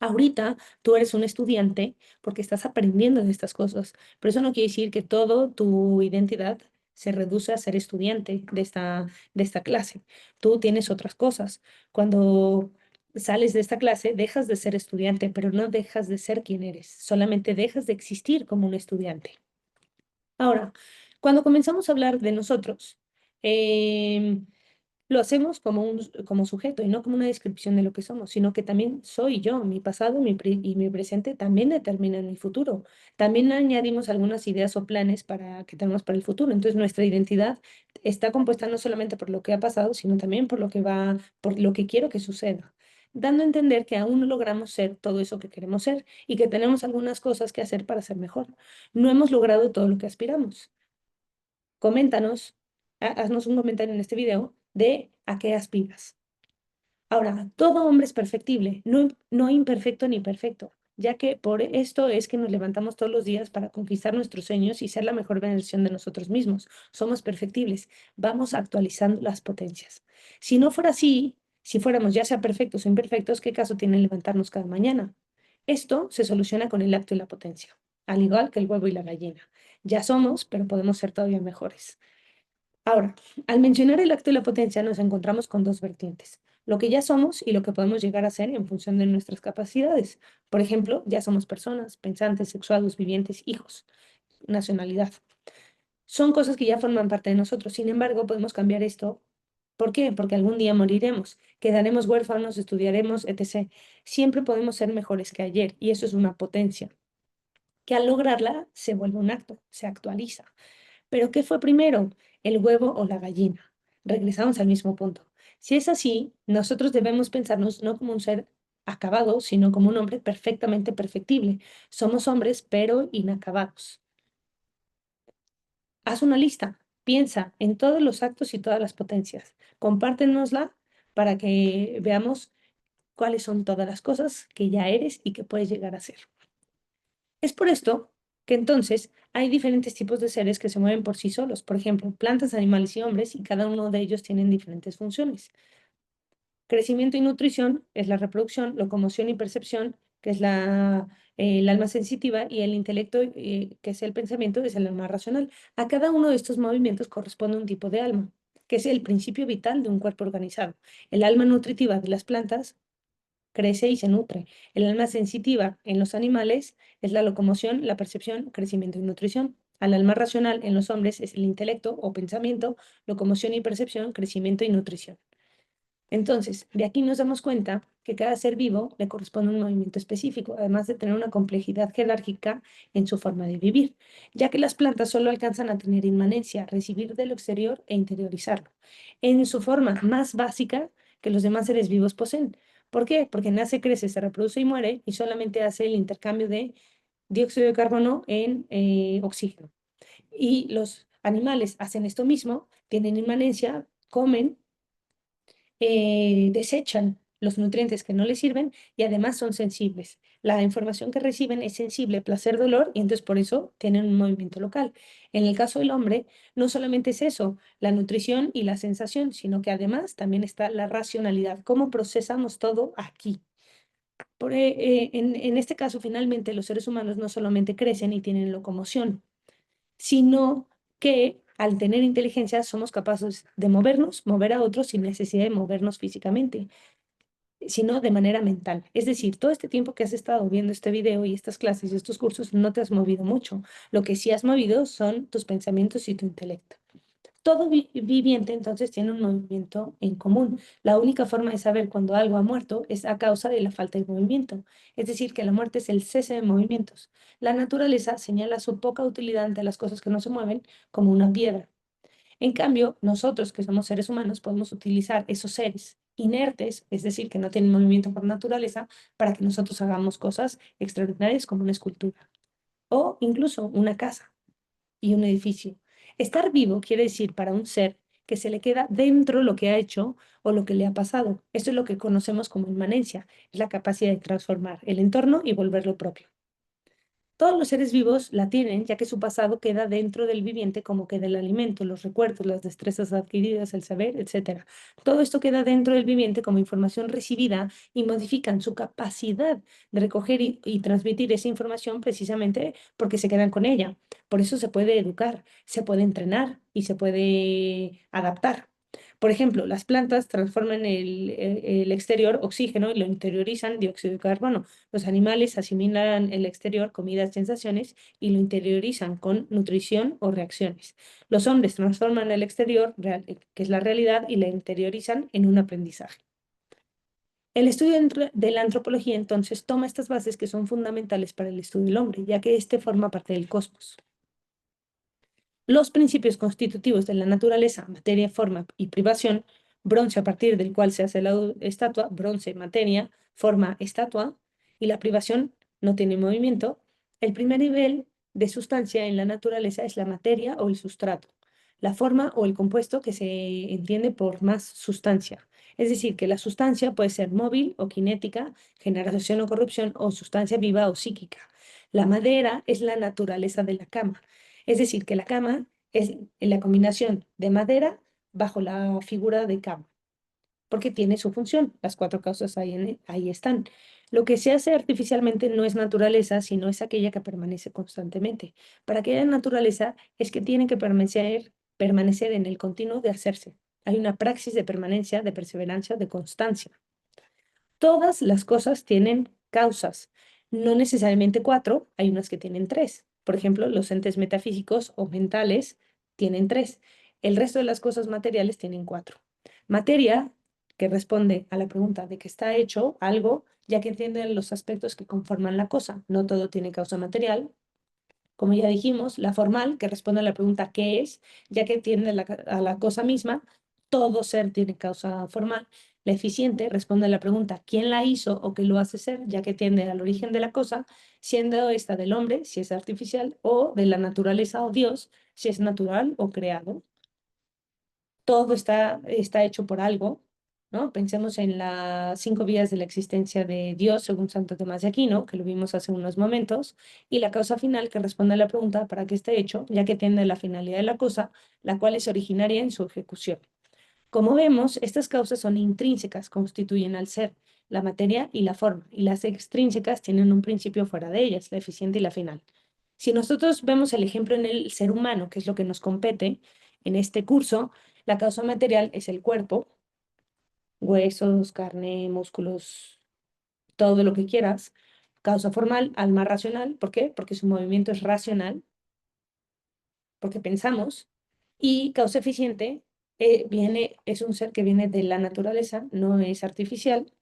Ahorita tú eres un estudiante porque estás aprendiendo de estas cosas, pero eso no quiere decir que toda tu identidad se reduce a ser estudiante de esta clase. Tú tienes otras cosas. Cuando sales de esta clase, dejas de ser estudiante, pero no dejas de ser quien eres, solamente dejas de existir como un estudiante. Ahora, cuando comenzamos a hablar de nosotros, em, lo hacemos como sujeto y no como una descripción de lo que somos, sino que también soy yo, mi pasado y mi presente también determinan mi futuro. También añadimos algunas ideas o planes para que tenemos para el futuro. Entonces, nuestra identidad está compuesta no solamente por lo que ha pasado, sino también por lo que va, por lo que quiero que suceda, dando a entender que aún no logramos ser todo eso que queremos ser y que tenemos algunas cosas que hacer para ser mejor. No hemos logrado todo lo que aspiramos. Coméntanos, haznos un comentario en este video de a qué aspiras. Ahora, todo hombre es perfectible, no imperfecto ni perfecto, ya que por esto es que nos levantamos todos los días para conquistar nuestros sueños y ser la mejor versión de nosotros mismos. Somos perfectibles, vamos actualizando las potencias. Si no fuera así, si fuéramos ya sea perfectos o imperfectos, ¿qué caso tiene levantarnos cada mañana? Esto se soluciona con el acto y la potencia, al igual que el huevo y la gallina. Ya somos, pero podemos ser todavía mejores. Ahora, al mencionar el acto y la potencia, nos encontramos con dos vertientes, lo que ya somos y lo que podemos llegar a ser en función de nuestras capacidades. Por ejemplo, ya somos personas, pensantes, sexuados, vivientes, hijos, nacionalidad. Son cosas que ya forman parte de nosotros. Sin embargo, podemos cambiar esto. ¿Por qué? Porque algún día moriremos, quedaremos huérfanos, estudiaremos, etc. Siempre podemos ser mejores que ayer y eso es una potencia, que al lograrla se vuelve un acto, se actualiza. Pero ¿qué fue primero, el huevo o la gallina? Regresamos al mismo punto. Si es así, nosotros debemos pensarnos no como un ser acabado, sino como un hombre perfectamente perfectible. Somos hombres, pero inacabados. Haz una lista, piensa en todos los actos y todas las potencias. Compártenosla para que veamos cuáles son todas las cosas que ya eres y que puedes llegar a ser. Es por esto que entonces hay diferentes tipos de seres que se mueven por sí solos, por ejemplo, plantas, animales y hombres, y cada uno de ellos tienen diferentes funciones. Crecimiento y nutrición es la reproducción, locomoción y percepción, que es el alma sensitiva, y el intelecto, que es el pensamiento, es el alma racional. A cada uno de estos movimientos corresponde un tipo de alma, que es el principio vital de un cuerpo organizado. El alma nutritiva de las plantas crece y se nutre. El alma sensitiva en los animales es la locomoción, la percepción, crecimiento y nutrición. Al alma racional en los hombres es el intelecto o pensamiento, locomoción y percepción, crecimiento y nutrición. Entonces, de aquí nos damos cuenta que cada ser vivo le corresponde un movimiento específico, además de tener una complejidad jerárquica en su forma de vivir, ya que las plantas solo alcanzan a tener inmanencia, recibir de lo exterior e interiorizarlo, en su forma más básica que los demás seres vivos poseen. ¿Por qué? Porque nace, crece, se reproduce y muere y solamente hace el intercambio de dióxido de carbono en oxígeno. Y los animales hacen esto mismo, tienen inmanencia, comen, desechan los nutrientes que no les sirven y además son sensibles. La información que reciben es sensible, placer, dolor, y entonces por eso tienen un movimiento local. En el caso del hombre, no solamente es eso, la nutrición y la sensación, sino que además también está la racionalidad, cómo procesamos todo aquí. En este caso, finalmente, los seres humanos no solamente crecen y tienen locomoción, sino que al tener inteligencia somos capaces de movernos, mover a otros sin necesidad de movernos físicamente, sino de manera mental. Es decir, todo este tiempo que has estado viendo este video y estas clases y estos cursos no te has movido mucho. Lo que sí has movido son tus pensamientos y tu intelecto. Todo viviente entonces tiene un movimiento en común. La única forma de saber cuando algo ha muerto es a causa de la falta de movimiento. Es decir, que la muerte es el cese de movimientos. La naturaleza señala su poca utilidad ante las cosas que no se mueven como una piedra. En cambio, nosotros que somos seres humanos podemos utilizar esos seres inertes, es decir, que no tienen movimiento por naturaleza, para que nosotros hagamos cosas extraordinarias como una escultura o incluso una casa y un edificio. Estar vivo quiere decir para un ser que se le queda dentro lo que ha hecho o lo que le ha pasado. Esto es lo que conocemos como inmanencia, es la capacidad de transformar el entorno y volverlo propio. Todos los seres vivos la tienen, ya que su pasado queda dentro del viviente como queda el alimento, los recuerdos, las destrezas adquiridas, el saber, etcétera. Todo esto queda dentro del viviente como información recibida y modifican su capacidad de recoger y transmitir esa información precisamente porque se quedan con ella. Por eso se puede educar, se puede entrenar y se puede adaptar. Por ejemplo, las plantas transforman el exterior oxígeno y lo interiorizan dióxido de carbono. Los animales asimilan el exterior, comidas, sensaciones, y lo interiorizan con nutrición o reacciones. Los hombres transforman el exterior, que es la realidad, y la interiorizan en un aprendizaje. El estudio de la antropología entonces toma estas bases que son fundamentales para el estudio del hombre, ya que éste forma parte del cosmos. Los principios constitutivos de la naturaleza, materia, forma y privación, bronce a partir del cual se hace la estatua, bronce, materia, forma, estatua, y la privación no tiene movimiento. El primer nivel de sustancia en la naturaleza es la materia o el sustrato, la forma o el compuesto que se entiende por más sustancia. Es decir, que la sustancia puede ser móvil o cinética, generación o corrupción, o sustancia viva o psíquica. La madera es la naturaleza de la cama. Es decir, que la cama es la combinación de madera bajo la figura de cama, porque tiene su función. Las cuatro causas ahí están. Lo que se hace artificialmente no es naturaleza, sino es aquella que permanece constantemente. Para que haya naturaleza es que tiene que permanecer en el continuo de hacerse. Hay una praxis de permanencia, de perseverancia, de constancia. Todas las cosas tienen causas, no necesariamente cuatro, hay unas que tienen tres. Por ejemplo, los entes metafísicos o mentales tienen tres. El resto de las cosas materiales tienen cuatro. Materia, que responde a la pregunta de qué está hecho algo, ya que entiende los aspectos que conforman la cosa. No todo tiene causa material. Como ya dijimos, la formal, que responde a la pregunta ¿qué es? Ya que entiende a la cosa misma, todo ser tiene causa formal. La eficiente responde a la pregunta ¿quién la hizo o qué lo hace ser? Ya que tiende al origen de la cosa, siendo esta del hombre, si es artificial, o de la naturaleza o Dios, si es natural o creado. Todo está hecho por algo, ¿no? Pensemos en las cinco vías de la existencia de Dios, según Santo Tomás de Aquino, que lo vimos hace unos momentos, y la causa final que responde a la pregunta para qué está hecho, ya que tiene la finalidad de la cosa, la cual es originaria en su ejecución. Como vemos, estas causas son intrínsecas, constituyen al ser, la materia y la forma, y las extrínsecas tienen un principio fuera de ellas, la eficiente y la final. Si nosotros vemos el ejemplo en el ser humano, que es lo que nos compete en este curso, la causa material es el cuerpo, huesos, carne, músculos, todo lo que quieras. Causa formal, alma racional. ¿Por qué? Porque su movimiento es racional, porque pensamos. Y causa eficiente es un ser que viene de la naturaleza, no es artificial.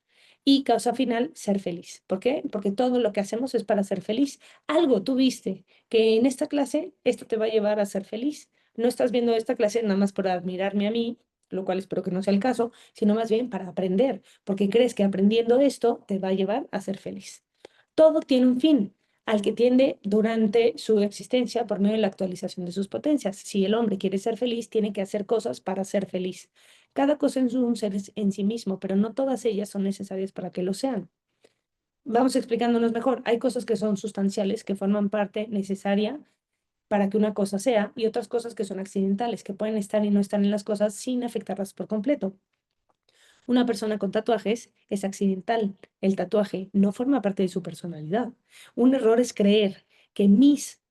Y causa final, ser feliz. ¿Por qué? Porque todo lo que hacemos es para ser feliz. Algo tú viste que en esta clase esto te va a llevar a ser feliz. No estás viendo esta clase nada más por admirarme a mí, lo cual espero que no sea el caso, sino más bien para aprender, porque crees que aprendiendo esto te va a llevar a ser feliz. Todo tiene un fin al que tiende durante su existencia por medio de la actualización de sus potencias. Si el hombre quiere ser feliz, tiene que hacer cosas para ser feliz. Cada cosa es un ser en sí mismo, pero no todas ellas son necesarias para que lo sean. Vamos explicándonos mejor. Hay cosas que son sustanciales, que forman parte necesaria para que una cosa sea, y otras cosas que son accidentales, que pueden estar y no estar en las cosas sin afectarlas por completo. Una persona con tatuajes es accidental. El tatuaje no forma parte de su personalidad. Un error es creer que mis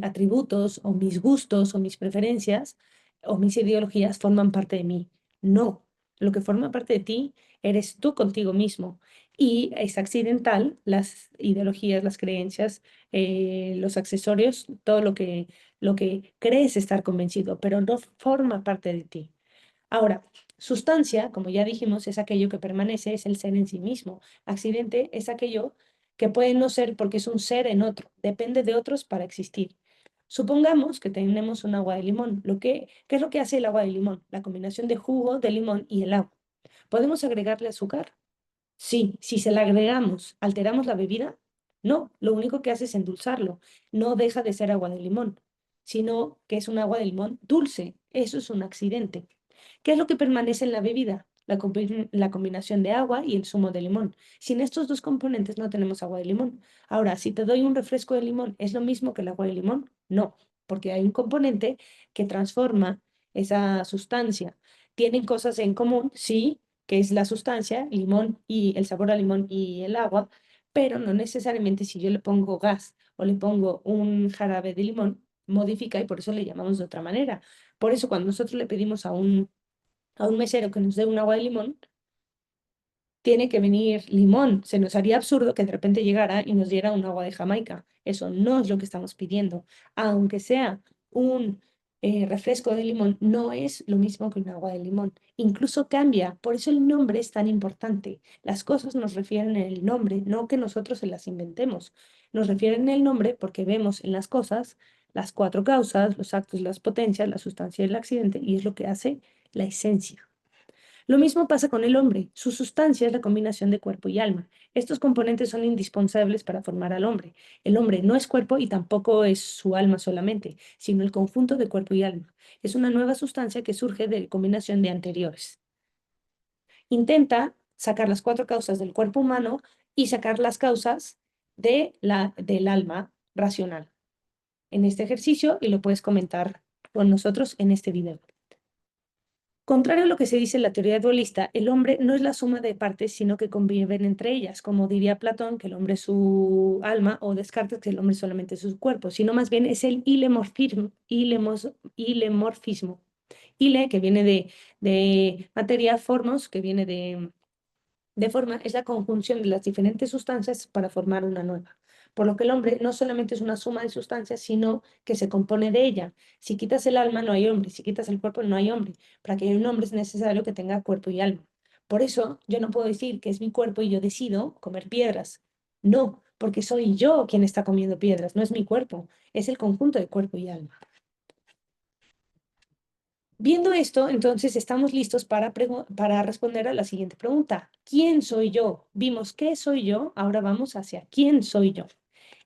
atributos o mis gustos o mis preferencias o mis ideologías forman parte de mí. No, lo que forma parte de ti eres tú contigo mismo. Y es accidental las ideologías, las creencias, los accesorios, todo lo que crees estar convencido, pero no forma parte de ti. Ahora, sustancia, como ya dijimos, es aquello que permanece, es el ser en sí mismo. Accidente es aquello que puede no ser porque es un ser en otro, depende de otros para existir. Supongamos que tenemos un agua de limón. ¿Qué es lo que hace el agua de limón? La combinación de jugo de limón y el agua. ¿Podemos agregarle azúcar? Sí. Si se la agregamos, ¿alteramos la bebida? No, lo único que hace es endulzarlo. No deja de ser agua de limón. sino que es un agua de limón dulce. Eso es un accidente. ¿Qué es lo que permanece en la bebida? La combinación de agua y el zumo de limón. Sin estos dos componentes no tenemos agua de limón. Ahora, si te doy un refresco de limón, ¿es lo mismo que el agua de limón? No, porque hay un componente que transforma esa sustancia. ¿Tienen cosas en común? Sí, que es la sustancia, limón y el sabor a limón y el agua, pero no necesariamente si yo le pongo gas o le pongo un jarabe de limón, modifica y por eso le llamamos de otra manera. Por eso cuando nosotros le pedimos a un mesero que nos dé un agua de limón, tiene que venir limón. Se nos haría absurdo que de repente llegara y nos diera un agua de Jamaica. Eso no es lo que estamos pidiendo. Aunque sea un refresco de limón, no es lo mismo que un agua de limón. Incluso cambia. Por eso el nombre es tan importante. Las cosas nos refieren en el nombre, no que nosotros se las inventemos. Nos refieren en el nombre porque vemos en las cosas las cuatro causas, los actos, las potencias, la sustancia y el accidente, y es lo que hace la esencia. Lo mismo pasa con el hombre. Su sustancia es la combinación de cuerpo y alma. Estos componentes son indispensables para formar al hombre. El hombre no es cuerpo y tampoco es su alma solamente, sino el conjunto de cuerpo y alma. Es una nueva sustancia que surge de la combinación de anteriores. Intenta sacar las cuatro causas del cuerpo humano y sacar las causas del alma racional en este ejercicio y lo puedes comentar con nosotros en este video. Contrario a lo que se dice en la teoría dualista, el hombre no es la suma de partes, sino que conviven entre ellas, como diría Platón, que el hombre es su alma, o Descartes, que el hombre solamente es su cuerpo, sino más bien es el ilemorfismo. Ile, que viene de materia, formos, que viene de forma, es la conjunción de las diferentes sustancias para formar una nueva. Por lo que el hombre no solamente es una suma de sustancias, sino que se compone de ella. Si quitas el alma, no hay hombre. Si quitas el cuerpo, no hay hombre. Para que haya un hombre es necesario que tenga cuerpo y alma. Por eso yo no puedo decir que es mi cuerpo y yo decido comer piedras. No, porque soy yo quien está comiendo piedras, no es mi cuerpo, es el conjunto de cuerpo y alma. Viendo esto, entonces estamos listos para responder a la siguiente pregunta. ¿Quién soy yo? Vimos qué soy yo, ahora vamos hacia quién soy yo.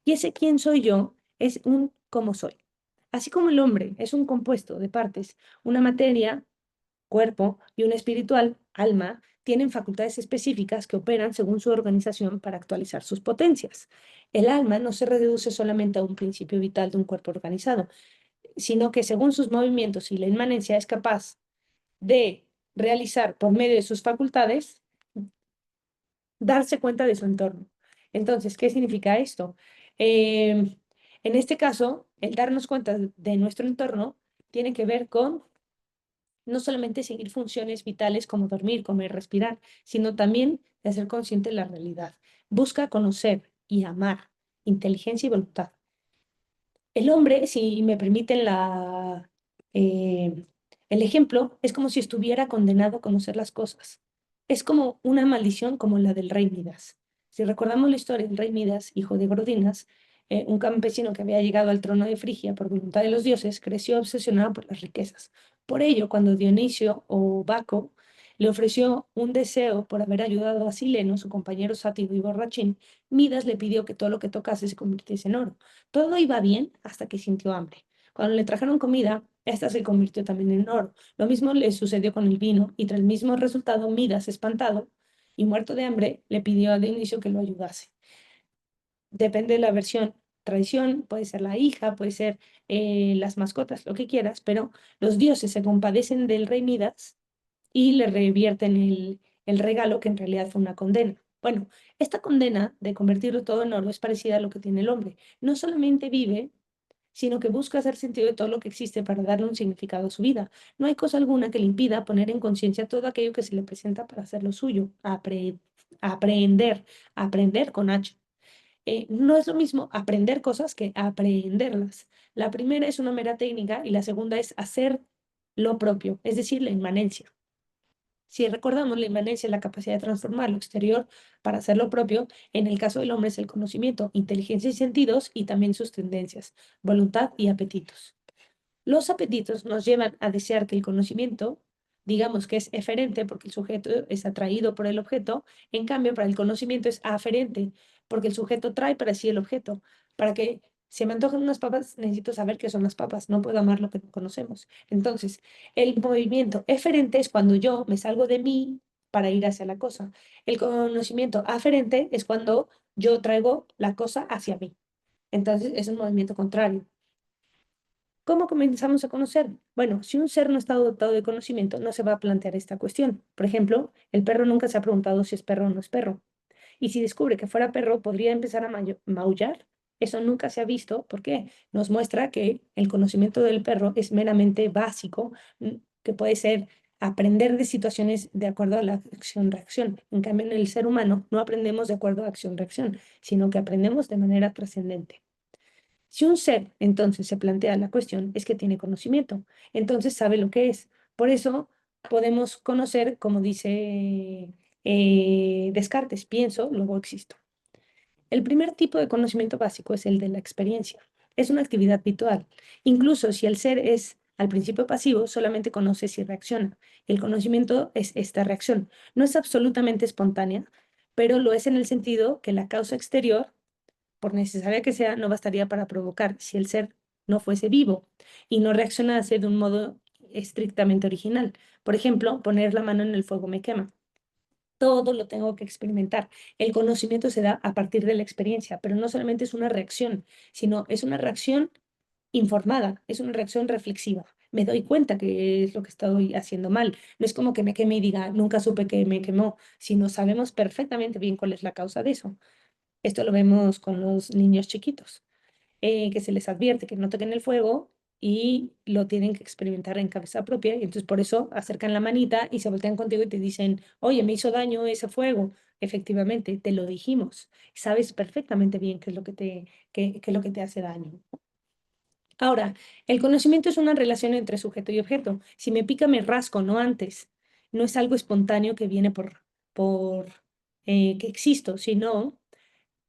Y ese quién soy yo es un cómo soy. Así como el hombre es un compuesto de partes, una materia, cuerpo, y un espiritual, alma, tienen facultades específicas que operan según su organización para actualizar sus potencias. El alma no se reduce solamente a un principio vital de un cuerpo organizado, sino que según sus movimientos y la inmanencia es capaz de realizar por medio de sus facultades, darse cuenta de su entorno. Entonces, ¿qué significa esto? En este caso, el darnos cuenta de nuestro entorno tiene que ver con no solamente seguir funciones vitales como dormir, comer, respirar, sino también de ser consciente de la realidad. Busca conocer y amar, inteligencia y voluntad. El hombre, si me permiten eh, el ejemplo, es como si estuviera condenado a conocer las cosas. Es como una maldición como la del rey Midas. Si recordamos la historia del rey Midas, hijo de Gordinas, un campesino que había llegado al trono de Frigia por voluntad de los dioses, creció obsesionado por las riquezas. Por ello, cuando Dionisio o Baco le ofreció un deseo por haber ayudado a Sileno, su compañero sátiro y borrachín, Midas le pidió que todo lo que tocase se convirtiese en oro. Todo iba bien hasta que sintió hambre. Cuando le trajeron comida, esta se convirtió también en oro. Lo mismo le sucedió con el vino, y tras el mismo resultado, Midas, espantado y muerto de hambre, le pidió a Dionisio que lo ayudase. Depende de la versión. Tradición, puede ser la hija, puede ser las mascotas, lo que quieras, pero los dioses se compadecen del rey Midas y le revierten el regalo que en realidad fue una condena. Bueno, esta condena de convertirlo todo en oro es parecida a lo que tiene el hombre. No solamente vive, sino que busca hacer sentido de todo lo que existe para darle un significado a su vida. No hay cosa alguna que le impida poner en conciencia todo aquello que se le presenta para hacerlo suyo, aprender, aprender con H. No es lo mismo aprender cosas que aprenderlas. La primera es una mera técnica y la segunda es hacer lo propio, es decir, la inmanencia. Si recordamos, la inmanencia es la capacidad de transformar lo exterior para hacer lo propio. En el caso del hombre es el conocimiento, inteligencia y sentidos y también sus tendencias, voluntad y apetitos. Los apetitos nos llevan a desear que el conocimiento, digamos que es eferente porque el sujeto es atraído por el objeto, en cambio para el conocimiento es aferente porque el sujeto trae para sí el objeto. Para que Se me antojan unas papas, necesito saber qué son las papas, no puedo amar lo que no conocemos. Entonces, el movimiento eferente es cuando yo me salgo de mí para ir hacia la cosa. El conocimiento aferente es cuando yo traigo la cosa hacia mí. Entonces, es un movimiento contrario. ¿Cómo comenzamos a conocer? Bueno, si un ser no está dotado de conocimiento, no se va a plantear esta cuestión. Por ejemplo, el perro nunca se ha preguntado si es perro o no es perro. Y si descubre que fuera perro, podría empezar a maullar. Eso nunca se ha visto. ¿Por qué? Nos muestra que el conocimiento del perro es meramente básico, que puede ser aprender de situaciones de acuerdo a la acción-reacción. En cambio, en el ser humano no aprendemos de acuerdo a acción-reacción, sino que aprendemos de manera trascendente. Si un ser entonces se plantea la cuestión, es que tiene conocimiento, entonces sabe lo que es. Por eso podemos conocer, como dice Descartes, pienso, luego existo. El primer tipo de conocimiento básico es el de la experiencia. Es una actividad habitual. Incluso si el ser es al principio pasivo, solamente conoce si reacciona. El conocimiento es esta reacción. No es absolutamente espontánea, pero lo es en el sentido que la causa exterior, por necesaria que sea, no bastaría para provocar si el ser no fuese vivo y no reaccionase de un modo estrictamente original. Por ejemplo, poner la mano en el fuego me quema. Todo lo tengo que experimentar. El conocimiento se da a partir de la experiencia, pero no solamente es una reacción, sino es una reacción informada, es una reacción reflexiva. Me doy cuenta que es lo que estoy haciendo mal. No es como que me queme y diga, nunca supe que me quemó, sino sabemos perfectamente bien cuál es la causa de eso. Esto lo vemos con los niños chiquitos, que se les advierte que no toquen el fuego y lo tienen que experimentar en cabeza propia. Y entonces por eso acercan la manita y se voltean contigo y te dicen, oye, me hizo daño ese fuego. Efectivamente, te lo dijimos. Sabes perfectamente bien qué es lo que qué es lo que te hace daño. Ahora, el conocimiento es una relación entre sujeto y objeto. Si me pica, me rasco, no antes. No es algo espontáneo que viene por que existo, sino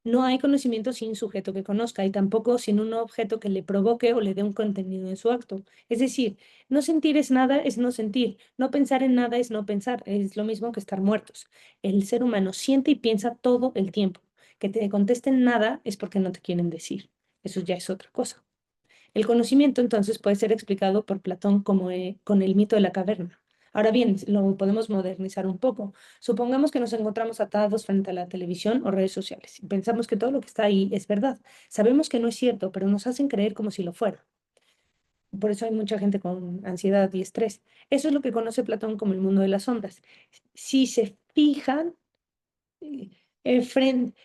no hay conocimiento sin sujeto que conozca y tampoco sin un objeto que le provoque o le dé un contenido en su acto. Es decir, no sentir es nada, es no sentir. No pensar en nada es no pensar. Es lo mismo que estar muertos. El ser humano siente y piensa todo el tiempo. Que te contesten nada es porque no te quieren decir. Eso ya es otra cosa. El conocimiento entonces puede ser explicado por Platón como con el mito de la caverna. Ahora bien, lo podemos modernizar un poco. Supongamos que nos encontramos atados frente a la televisión o redes sociales y pensamos que todo lo que está ahí es verdad. Sabemos que no es cierto, pero nos hacen creer como si lo fuera. Por eso hay mucha gente con ansiedad y estrés. Eso es lo que conoce Platón como el mundo de las sombras. Si se fijan,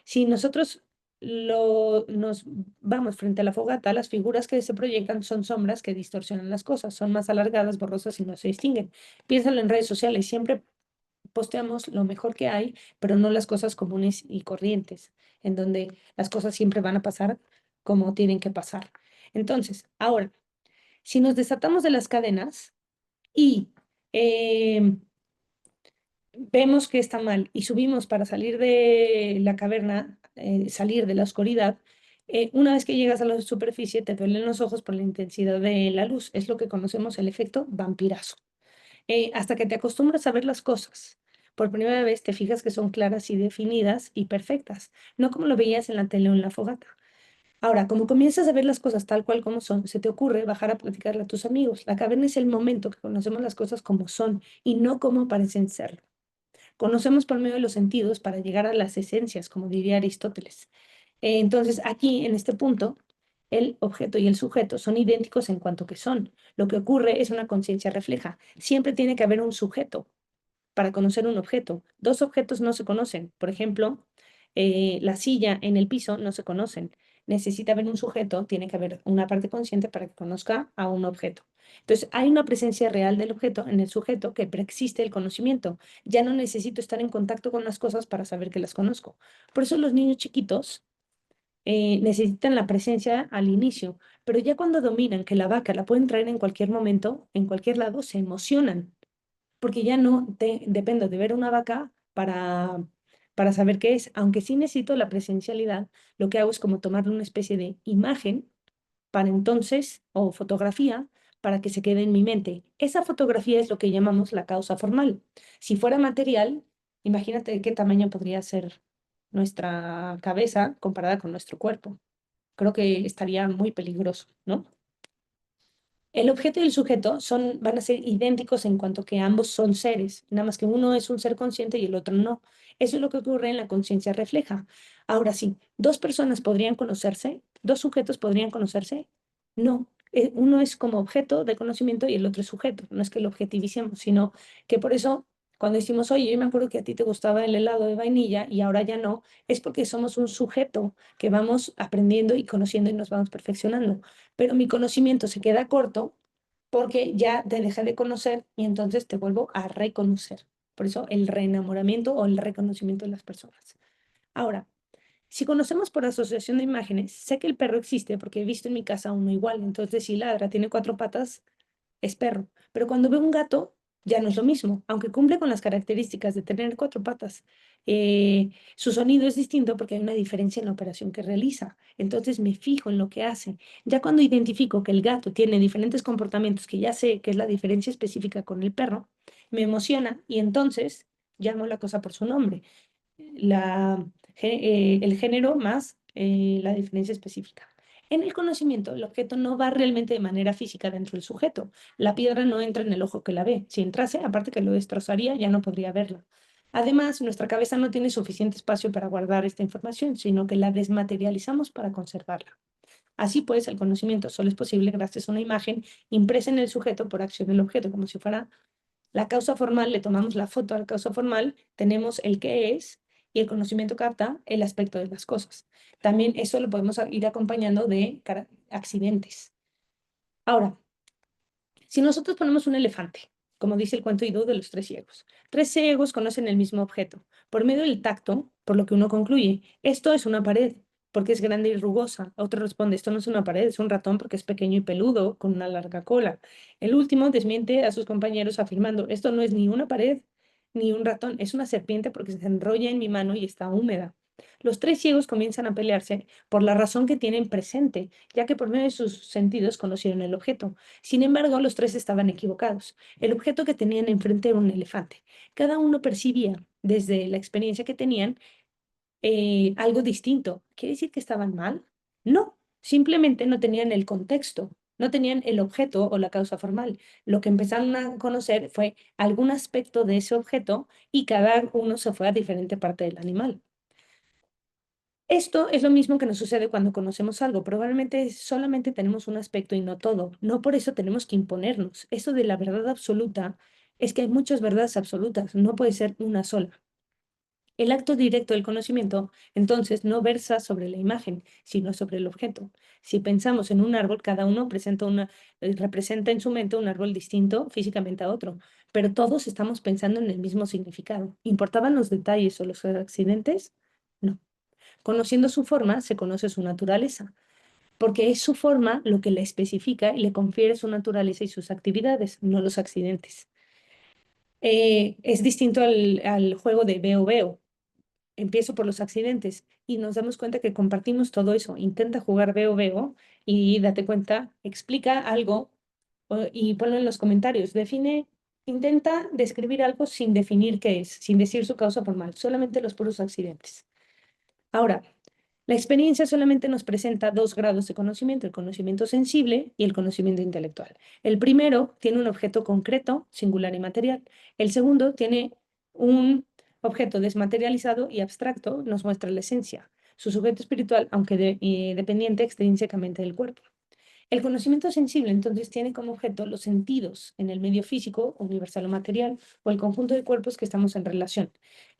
si nosotros nos vamos frente a la fogata, las figuras que se proyectan son sombras que distorsionan las cosas, son más alargadas, borrosas y no se distinguen. Piénsalo en redes sociales, siempre posteamos lo mejor que hay, pero no las cosas comunes y corrientes, en donde las cosas siempre van a pasar como tienen que pasar. Entonces, ahora, si nos desatamos de las cadenas y em, vemos que está mal y subimos para salir de la caverna, salir de la oscuridad, una vez que llegas a la superficie te duelen los ojos por la intensidad de la luz. Es lo que conocemos el efecto vampirazo. Hasta que te acostumbras a ver las cosas. Por primera vez te fijas que son claras y definidas y perfectas, no como lo veías en la tele o en la fogata. Ahora, como comienzas a ver las cosas tal cual como son, se te ocurre bajar a platicarle a tus amigos. La caverna es el momento que conocemos las cosas como son y no como parecen ser. Conocemos por medio de los sentidos para llegar a las esencias, como diría Aristóteles. Entonces, aquí, en este punto, el objeto y el sujeto son idénticos en cuanto que son. Lo que ocurre es una conciencia refleja. Siempre tiene que haber un sujeto para conocer un objeto. Dos objetos no se conocen. Por ejemplo, la silla en el piso no se conocen. Necesita haber un sujeto, tiene que haber una parte consciente para que conozca a un objeto. Entonces, hay una presencia real del objeto en el sujeto que preexiste el conocimiento. Ya no necesito estar en contacto con las cosas para saber que las conozco. Por eso los niños chiquitos necesitan la presencia al inicio, pero ya cuando dominan que la vaca la pueden traer en cualquier momento, en cualquier lado, se emocionan porque ya no dependo de ver una vaca para saber qué es, aunque sí necesito la presencialidad, lo que hago es como tomarle una especie de imagen para entonces, o fotografía, para que se quede en mi mente. Esa fotografía es lo que llamamos la causa formal. Si fuera material, imagínate de qué tamaño podría ser nuestra cabeza comparada con nuestro cuerpo. creo que estaría muy peligroso, ¿no? El objeto y el sujeto van a ser idénticos en cuanto que ambos son seres, nada más que uno es un ser consciente y el otro no. Eso es lo que ocurre en la conciencia refleja. Ahora sí, ¿dos personas podrían conocerse? ¿Dos sujetos podrían conocerse? No. Uno es como objeto de conocimiento y el otro es sujeto. No es que lo objetivicemos, sino que por eso cuando decimos, oye, yo me acuerdo que a ti te gustaba el helado de vainilla y ahora ya no, es porque somos un sujeto que vamos aprendiendo y conociendo y nos vamos perfeccionando, pero mi conocimiento se queda corto porque ya te dejé de conocer y entonces te vuelvo a reconocer. Por eso el reenamoramiento o el reconocimiento de las personas. Ahora, si conocemos por asociación de imágenes, sé que el perro existe porque he visto en mi casa uno igual. Entonces, si ladra, tiene cuatro patas, es perro. Pero cuando veo un gato, ya no es lo mismo, aunque cumple con las características de tener cuatro patas. Su sonido es distinto porque hay una diferencia en la operación que realiza. Entonces me fijo en lo que hace. Ya cuando identifico que el gato tiene diferentes comportamientos, que ya sé que es la diferencia específica con el perro, me emociona y entonces llamo la cosa por su nombre. El género más la diferencia específica. En el conocimiento, el objeto no va realmente de manera física dentro del sujeto. La piedra no entra en el ojo que la ve. Si entrase, aparte que lo destrozaría, ya no podría verla. Además, nuestra cabeza no tiene suficiente espacio para guardar esta información, sino que la desmaterializamos para conservarla. Así pues, el conocimiento solo es posible gracias a una imagen impresa en el sujeto por acción del objeto, como si fuera la causa formal. Le tomamos la foto a la causa formal, tenemos el qué es y el conocimiento capta el aspecto de las cosas. También eso lo podemos ir acompañando de accidentes. Ahora, si nosotros ponemos un elefante, como dice el cuento Idú de los tres ciegos conocen el mismo objeto por medio del tacto, por lo que uno concluye, esto es una pared, porque es grande y rugosa. Otro responde, esto no es una pared, es un ratón porque es pequeño y peludo, con una larga cola. El último desmiente a sus compañeros afirmando, esto no es ni una pared ni un ratón, es una serpiente porque se enrolla en mi mano y está húmeda. Los tres ciegos comienzan a pelearse por la razón que tienen presente, ya que por medio de sus sentidos conocieron el objeto. Sin embargo, los tres estaban equivocados. El objeto que tenían enfrente era un elefante. Cada uno percibía desde la experiencia que tenían algo distinto. ¿Quiere decir que estaban mal? No, simplemente no tenían el contexto, no tenían el objeto o la causa formal. Lo que empezaron a conocer fue algún aspecto de ese objeto y cada uno se fue a diferente parte del animal. Esto es lo mismo que nos sucede cuando conocemos algo. Probablemente solamente tenemos un aspecto y no todo. No por eso tenemos que imponernos. Eso de la verdad absoluta es que hay muchas verdades absolutas. No puede ser una sola. El acto directo del conocimiento, entonces, no versa sobre la imagen, sino sobre el objeto. Si pensamos en un árbol, cada uno representa en su mente un árbol distinto físicamente a otro, pero todos estamos pensando en el mismo significado. ¿Importaban los detalles o los accidentes? No. Conociendo su forma, se conoce su naturaleza, porque es su forma lo que le especifica y le confiere su naturaleza y sus actividades, no los accidentes. Es distinto al juego de veo, veo. Empiezo por los accidentes y nos damos cuenta que compartimos todo eso. Intenta jugar veo, veo y date cuenta, explica algo y ponlo en los comentarios. Intenta describir algo sin definir qué es, sin decir su causa formal, solamente los puros accidentes. Ahora, la experiencia solamente nos presenta dos grados de conocimiento, el conocimiento sensible y el conocimiento intelectual. El primero tiene un objeto concreto, singular y material. El segundo tiene un objeto desmaterializado y abstracto, nos muestra la esencia. Su sujeto espiritual, aunque dependiente extrínsecamente del cuerpo. El conocimiento sensible, entonces, tiene como objeto los sentidos en el medio físico, universal o material, o el conjunto de cuerpos que estamos en relación.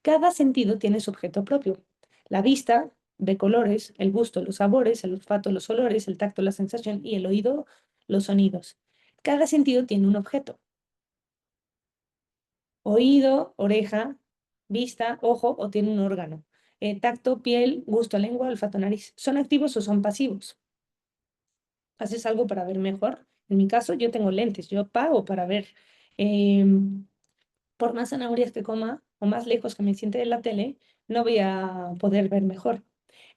Cada sentido tiene su objeto propio. La vista ve colores, el gusto, los sabores, el olfato, los olores, el tacto, la sensación y el oído, los sonidos. Cada sentido tiene un objeto. Oído, oreja, vista, ojo o tiene un órgano. Tacto, piel, gusto, lengua, olfato, nariz. ¿Son activos o son pasivos? ¿Haces algo para ver mejor? En mi caso, yo tengo lentes, yo pago para ver. Em, por más zanahorias que coma o más lejos que me siente de la tele, no voy a poder ver mejor.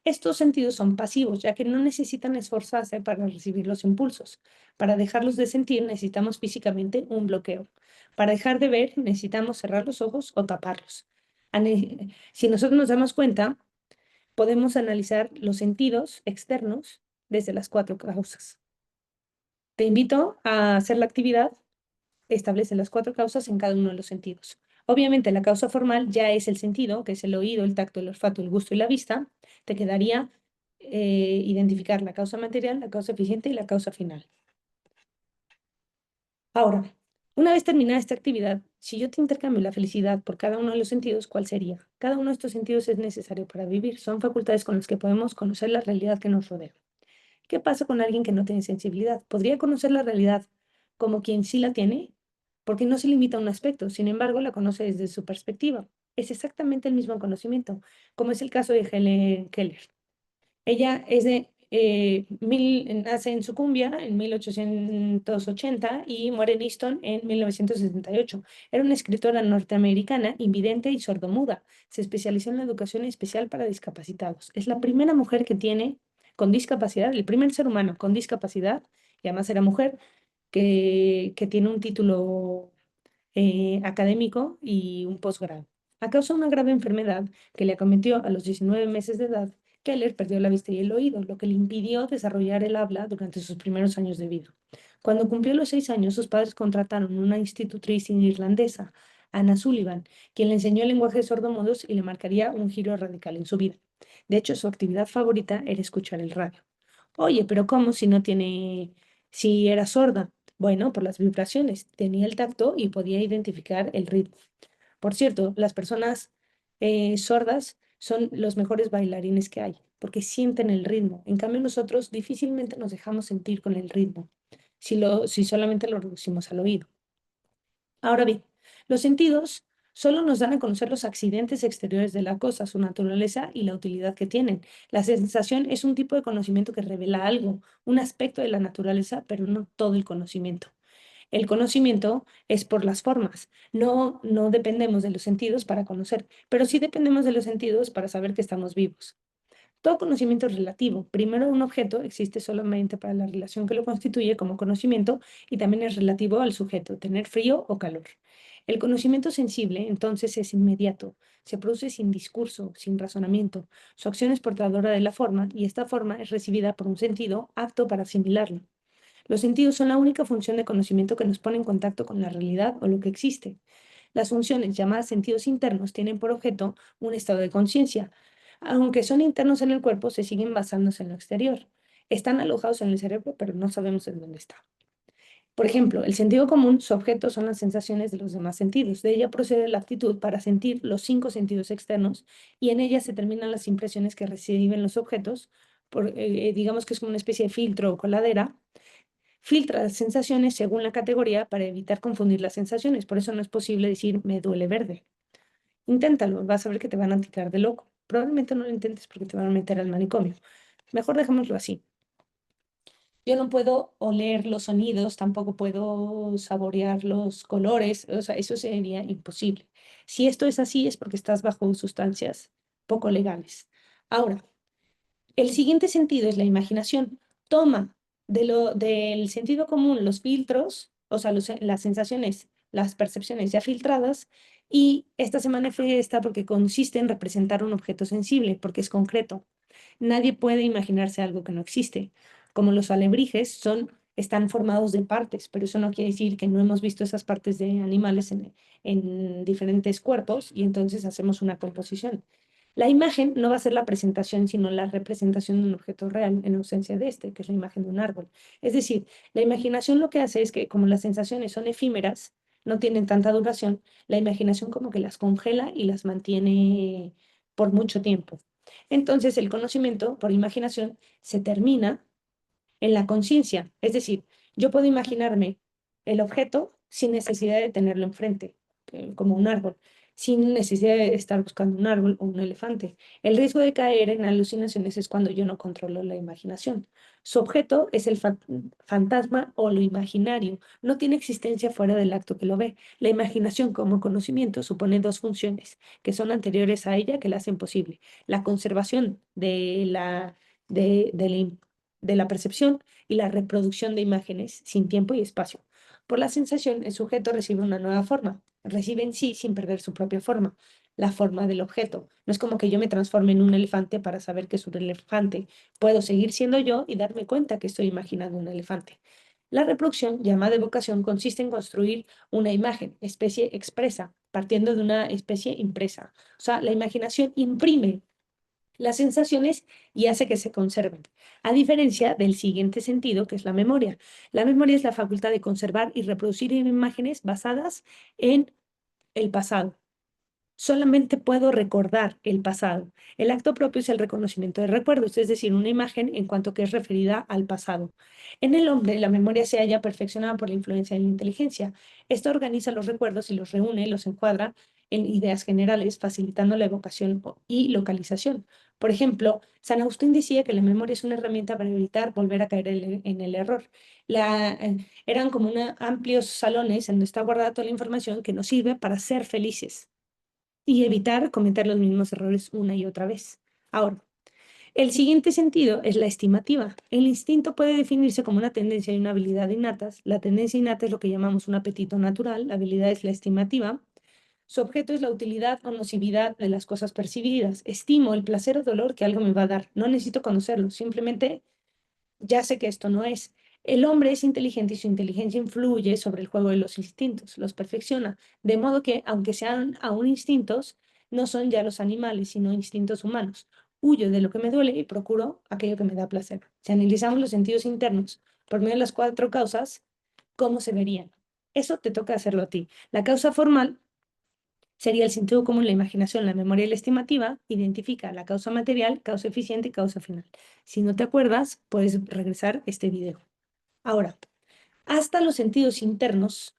Estos sentidos son pasivos, ya que no necesitan esforzarse para recibir los impulsos. Para dejarlos de sentir necesitamos físicamente un bloqueo. Para dejar de ver necesitamos cerrar los ojos o taparlos. Si nosotros nos damos cuenta, podemos analizar los sentidos externos desde las cuatro causas. Te invito a hacer la actividad, establece las cuatro causas en cada uno de los sentidos. Obviamente la causa formal ya es el sentido, que es el oído, el tacto, el olfato, el gusto y la vista. Te quedaría identificar la causa material, la causa eficiente y la causa final. Ahora, una vez terminada esta actividad, si yo te intercambio la felicidad por cada uno de los sentidos, ¿cuál sería? Cada uno de estos sentidos es necesario para vivir. Son facultades con las que podemos conocer la realidad que nos rodea. ¿Qué pasa con alguien que no tiene sensibilidad? ¿Podría conocer la realidad como quien sí la tiene? Porque no se limita a un aspecto, sin embargo, la conoce desde su perspectiva. Es exactamente el mismo conocimiento, como es el caso de Helen Keller. Ella es nace en Sucumbia en 1880 y muere en Easton en 1978. Era una escritora norteamericana, invidente y sordomuda. Se especializó en la educación especial para discapacitados. Es la primera mujer que tiene con discapacidad, el primer ser humano con discapacidad, y además era mujer, que tiene un título académico y un posgrado. A causa de una grave enfermedad que le acometió a los 19 meses de edad, Keller perdió la vista y el oído, lo que le impidió desarrollar el habla durante sus primeros años de vida. Cuando cumplió los 6 años, sus padres contrataron una institutriz irlandesa, Anna Sullivan, quien le enseñó el lenguaje de sordomudos y le marcaría un giro radical en su vida. De hecho, su actividad favorita era escuchar el radio. Oye, pero ¿cómo si no tiene, si era sorda? Bueno, por las vibraciones, tenía el tacto y podía identificar el ritmo. Por cierto, las personas sordas son los mejores bailarines que hay, porque sienten el ritmo. En cambio, nosotros difícilmente nos dejamos sentir con el ritmo, si solamente lo reducimos al oído. Ahora bien, los sentidos solo nos dan a conocer los accidentes exteriores de la cosa, su naturaleza y la utilidad que tienen. La sensación es un tipo de conocimiento que revela algo, un aspecto de la naturaleza, pero no todo el conocimiento. El conocimiento es por las formas. No dependemos de los sentidos para conocer, pero sí dependemos de los sentidos para saber que estamos vivos. Todo conocimiento es relativo. Primero, un objeto existe solamente para la relación que lo constituye como conocimiento y también es relativo al sujeto, tener frío o calor. El conocimiento sensible, entonces, es inmediato. Se produce sin discurso, sin razonamiento. Su acción es portadora de la forma y esta forma es recibida por un sentido apto para asimilarlo. Los sentidos son la única función de conocimiento que nos pone en contacto con la realidad o lo que existe. Las funciones llamadas sentidos internos tienen por objeto un estado de conciencia. Aunque son internos en el cuerpo, se siguen basándose en lo exterior. Están alojados en el cerebro, pero no sabemos en dónde está. Por ejemplo, el sentido común, su objeto son las sensaciones de los demás sentidos. De ella procede la aptitud para sentir los 5 sentidos externos y en ella se terminan las impresiones que reciben los objetos. Digamos que es como una especie de filtro o coladera. Filtra las sensaciones según la categoría para evitar confundir las sensaciones. Por eso no es posible decir me duele verde. Inténtalo, vas a ver que te van a tirar de loco. Probablemente no lo intentes porque te van a meter al manicomio. Mejor dejémoslo así. Yo no puedo oler los sonidos, tampoco puedo saborear los colores, o sea, eso sería imposible. Si esto es así es porque estás bajo sustancias poco legales. Ahora, el siguiente sentido es la imaginación. Toma del sentido común los filtros, o sea, las sensaciones, las percepciones ya filtradas, y esta se manifiesta porque consiste en representar un objeto sensible, porque es concreto. Nadie puede imaginarse algo que no existe. Como los alebrijes están formados de partes, pero eso no quiere decir que no hemos visto esas partes de animales en diferentes cuerpos y entonces hacemos una composición. La imagen no va a ser la presentación, sino la representación de un objeto real en ausencia de este, que es la imagen de un árbol. Es decir, la imaginación lo que hace es que como las sensaciones son efímeras, no tienen tanta duración, la imaginación como que las congela y las mantiene por mucho tiempo. Entonces el conocimiento por imaginación se termina en la conciencia. Es decir, yo puedo imaginarme el objeto sin necesidad de tenerlo enfrente, como un árbol, sin necesidad de estar buscando un árbol o un elefante. El riesgo de caer en alucinaciones es cuando yo no controlo la imaginación. Su objeto es el fantasma o lo imaginario. No tiene existencia fuera del acto que lo ve. La imaginación como conocimiento supone dos funciones que son anteriores a ella que la hacen posible. La conservación de la percepción y la reproducción de imágenes sin tiempo y espacio. Por la sensación, el sujeto recibe una nueva forma, recibe en sí sin perder su propia forma. la forma del objeto. No es como que yo me transforme en un elefante para saber que es un elefante. Puedo seguir siendo yo y darme cuenta que estoy imaginando un elefante. La reproducción, llamada evocación, consiste en construir una imagen, especie expresa, partiendo de una especie impresa. O sea, la imaginación imprime las sensaciones y hace que se conserven. A diferencia del siguiente sentido, que es la memoria. La memoria es la facultad de conservar y reproducir imágenes basadas en el pasado. Solamente puedo recordar el pasado. El acto propio es el reconocimiento de recuerdos, es decir, una imagen en cuanto que es referida al pasado. En el hombre, la memoria se halla perfeccionada por la influencia de la inteligencia. Esto organiza los recuerdos y los reúne, los encuadra en ideas generales, facilitando la evocación y localización. Por ejemplo, San Agustín decía que la memoria es una herramienta para evitar volver a caer en el error. Eran como amplios salones en donde está guardada toda la información que nos sirve para ser felices y evitar cometer los mismos errores una y otra vez. Ahora, el siguiente sentido es la estimativa. El instinto puede definirse como una tendencia y una habilidad innatas. La tendencia innata es lo que llamamos un apetito natural, la habilidad es la estimativa. Su objeto es la utilidad o nocividad de las cosas percibidas. Estimo el placer o dolor que algo me va a dar. No necesito conocerlo, simplemente ya sé que esto no es. El hombre es inteligente y su inteligencia influye sobre el juego de los instintos, los perfecciona, de modo que, aunque sean aún instintos, no son ya los animales, sino instintos humanos. Huyo de lo que me duele y procuro aquello que me da placer. Si analizamos los sentidos internos por medio de las cuatro causas, ¿cómo se verían? Eso te toca hacerlo a ti. La causa formal sería el sentido común, la imaginación, la memoria y la estimativa. Identifica la causa material, causa eficiente y causa final. Si no te acuerdas, puedes regresar este video. Ahora, hasta los sentidos internos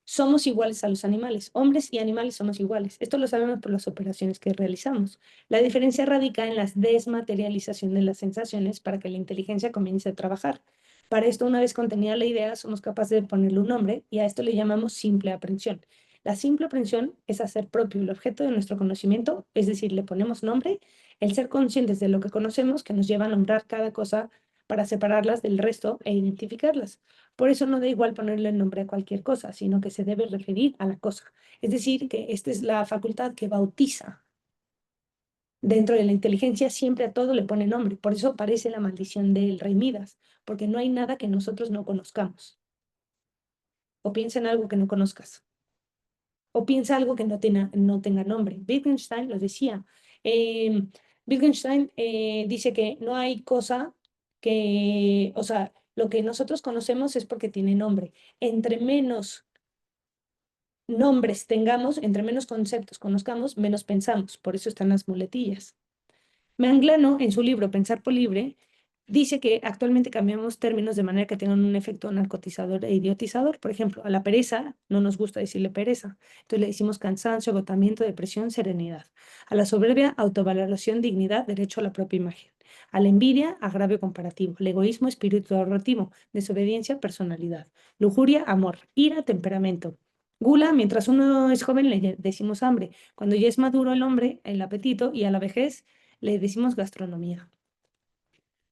somos iguales a los animales. Hombres y animales somos iguales. Esto lo sabemos por las operaciones que realizamos. La diferencia radica en la desmaterialización de las sensaciones para que la inteligencia comience a trabajar. Para esto, una vez contenida la idea, somos capaces de ponerle un nombre y a esto le llamamos simple aprehensión. La simple aprehensión es hacer propio el objeto de nuestro conocimiento, es decir, le ponemos nombre, el ser conscientes de lo que conocemos que nos lleva a nombrar cada cosa para separarlas del resto e identificarlas. Por eso no da igual ponerle el nombre a cualquier cosa, sino que se debe referir a la cosa. Es decir, que esta es la facultad que bautiza. Dentro de la inteligencia siempre a todo le pone nombre. Por eso parece la maldición del rey Midas, porque no hay nada que nosotros no conozcamos. O piensa en algo que no conozcas. O piensa algo que no tenga nombre. Wittgenstein lo decía. Wittgenstein dice que no hay cosa que, o sea, lo que nosotros conocemos es porque tiene nombre. Entre menos nombres tengamos, entre menos conceptos conozcamos, menos pensamos. Por eso están las muletillas. Manglano, en su libro Pensar por Libre, dice que actualmente cambiamos términos de manera que tengan un efecto narcotizador e idiotizador. Por ejemplo, a la pereza no nos gusta decirle pereza. Entonces le decimos cansancio, agotamiento, depresión, serenidad. A la soberbia, autovaloración, dignidad, derecho a la propia imagen. A la envidia, agravio comparativo. Al egoísmo, espíritu ahorrativo. Desobediencia, personalidad. Lujuria, amor. Ira, temperamento. Gula, mientras uno es joven le decimos hambre. Cuando ya es maduro el hombre, el apetito, y a la vejez le decimos gastronomía.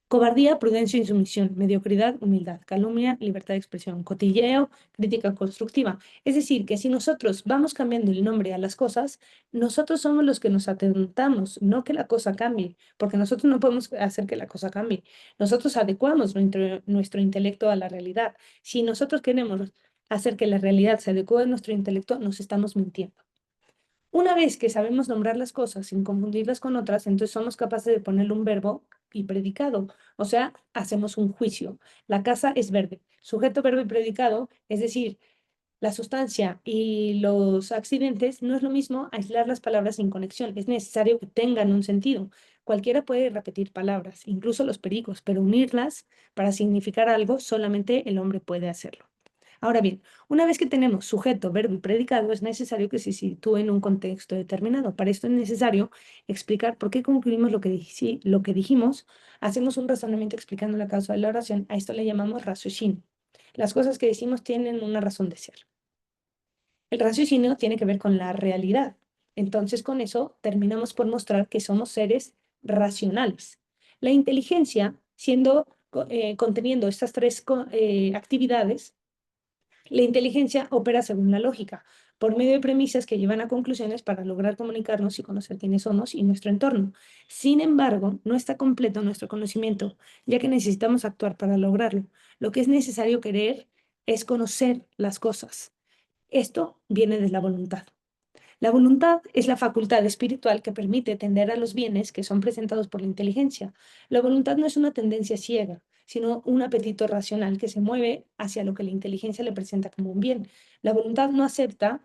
Cobardía, prudencia, insumisión, mediocridad, humildad, calumnia, libertad de expresión, cotilleo, crítica constructiva. Es decir, que si nosotros vamos cambiando el nombre a las cosas, nosotros somos los que nos atentamos, no que la cosa cambie, porque nosotros no podemos hacer que la cosa cambie. Nosotros adecuamos nuestro intelecto a la realidad. Si nosotros queremos hacer que la realidad se adecue a nuestro intelecto, nos estamos mintiendo. Una vez que sabemos nombrar las cosas sin confundirlas con otras, entonces somos capaces de ponerle un verbo y predicado. O sea, hacemos un juicio. La casa es verde. Sujeto, verbo y predicado, es decir, la sustancia y los accidentes, no es lo mismo aislar las palabras sin conexión. Es necesario que tengan un sentido. Cualquiera puede repetir palabras, incluso los pericos, pero unirlas para significar algo, solamente el hombre puede hacerlo. Ahora bien, una vez que tenemos sujeto, verbo y predicado, es necesario que se sitúe en un contexto determinado. Para esto es necesario explicar por qué concluimos lo que dijimos. Hacemos un razonamiento explicando la causa de la oración. A esto le llamamos raciocinio. Las cosas que decimos tienen una razón de ser. El raciocinio tiene que ver con la realidad. Entonces, con eso terminamos por mostrar que somos seres racionales. La inteligencia, conteniendo estas tres actividades, La inteligencia opera según la lógica, por medio de premisas que llevan a conclusiones para lograr comunicarnos y conocer quiénes somos y nuestro entorno. Sin embargo, no está completo nuestro conocimiento, ya que necesitamos actuar para lograrlo. Lo que es necesario querer es conocer las cosas. Esto viene de la voluntad. La voluntad es la facultad espiritual que permite tender a los bienes que son presentados por la inteligencia. La voluntad no es una tendencia ciega, sino un apetito racional que se mueve hacia lo que la inteligencia le presenta como un bien. La voluntad no acepta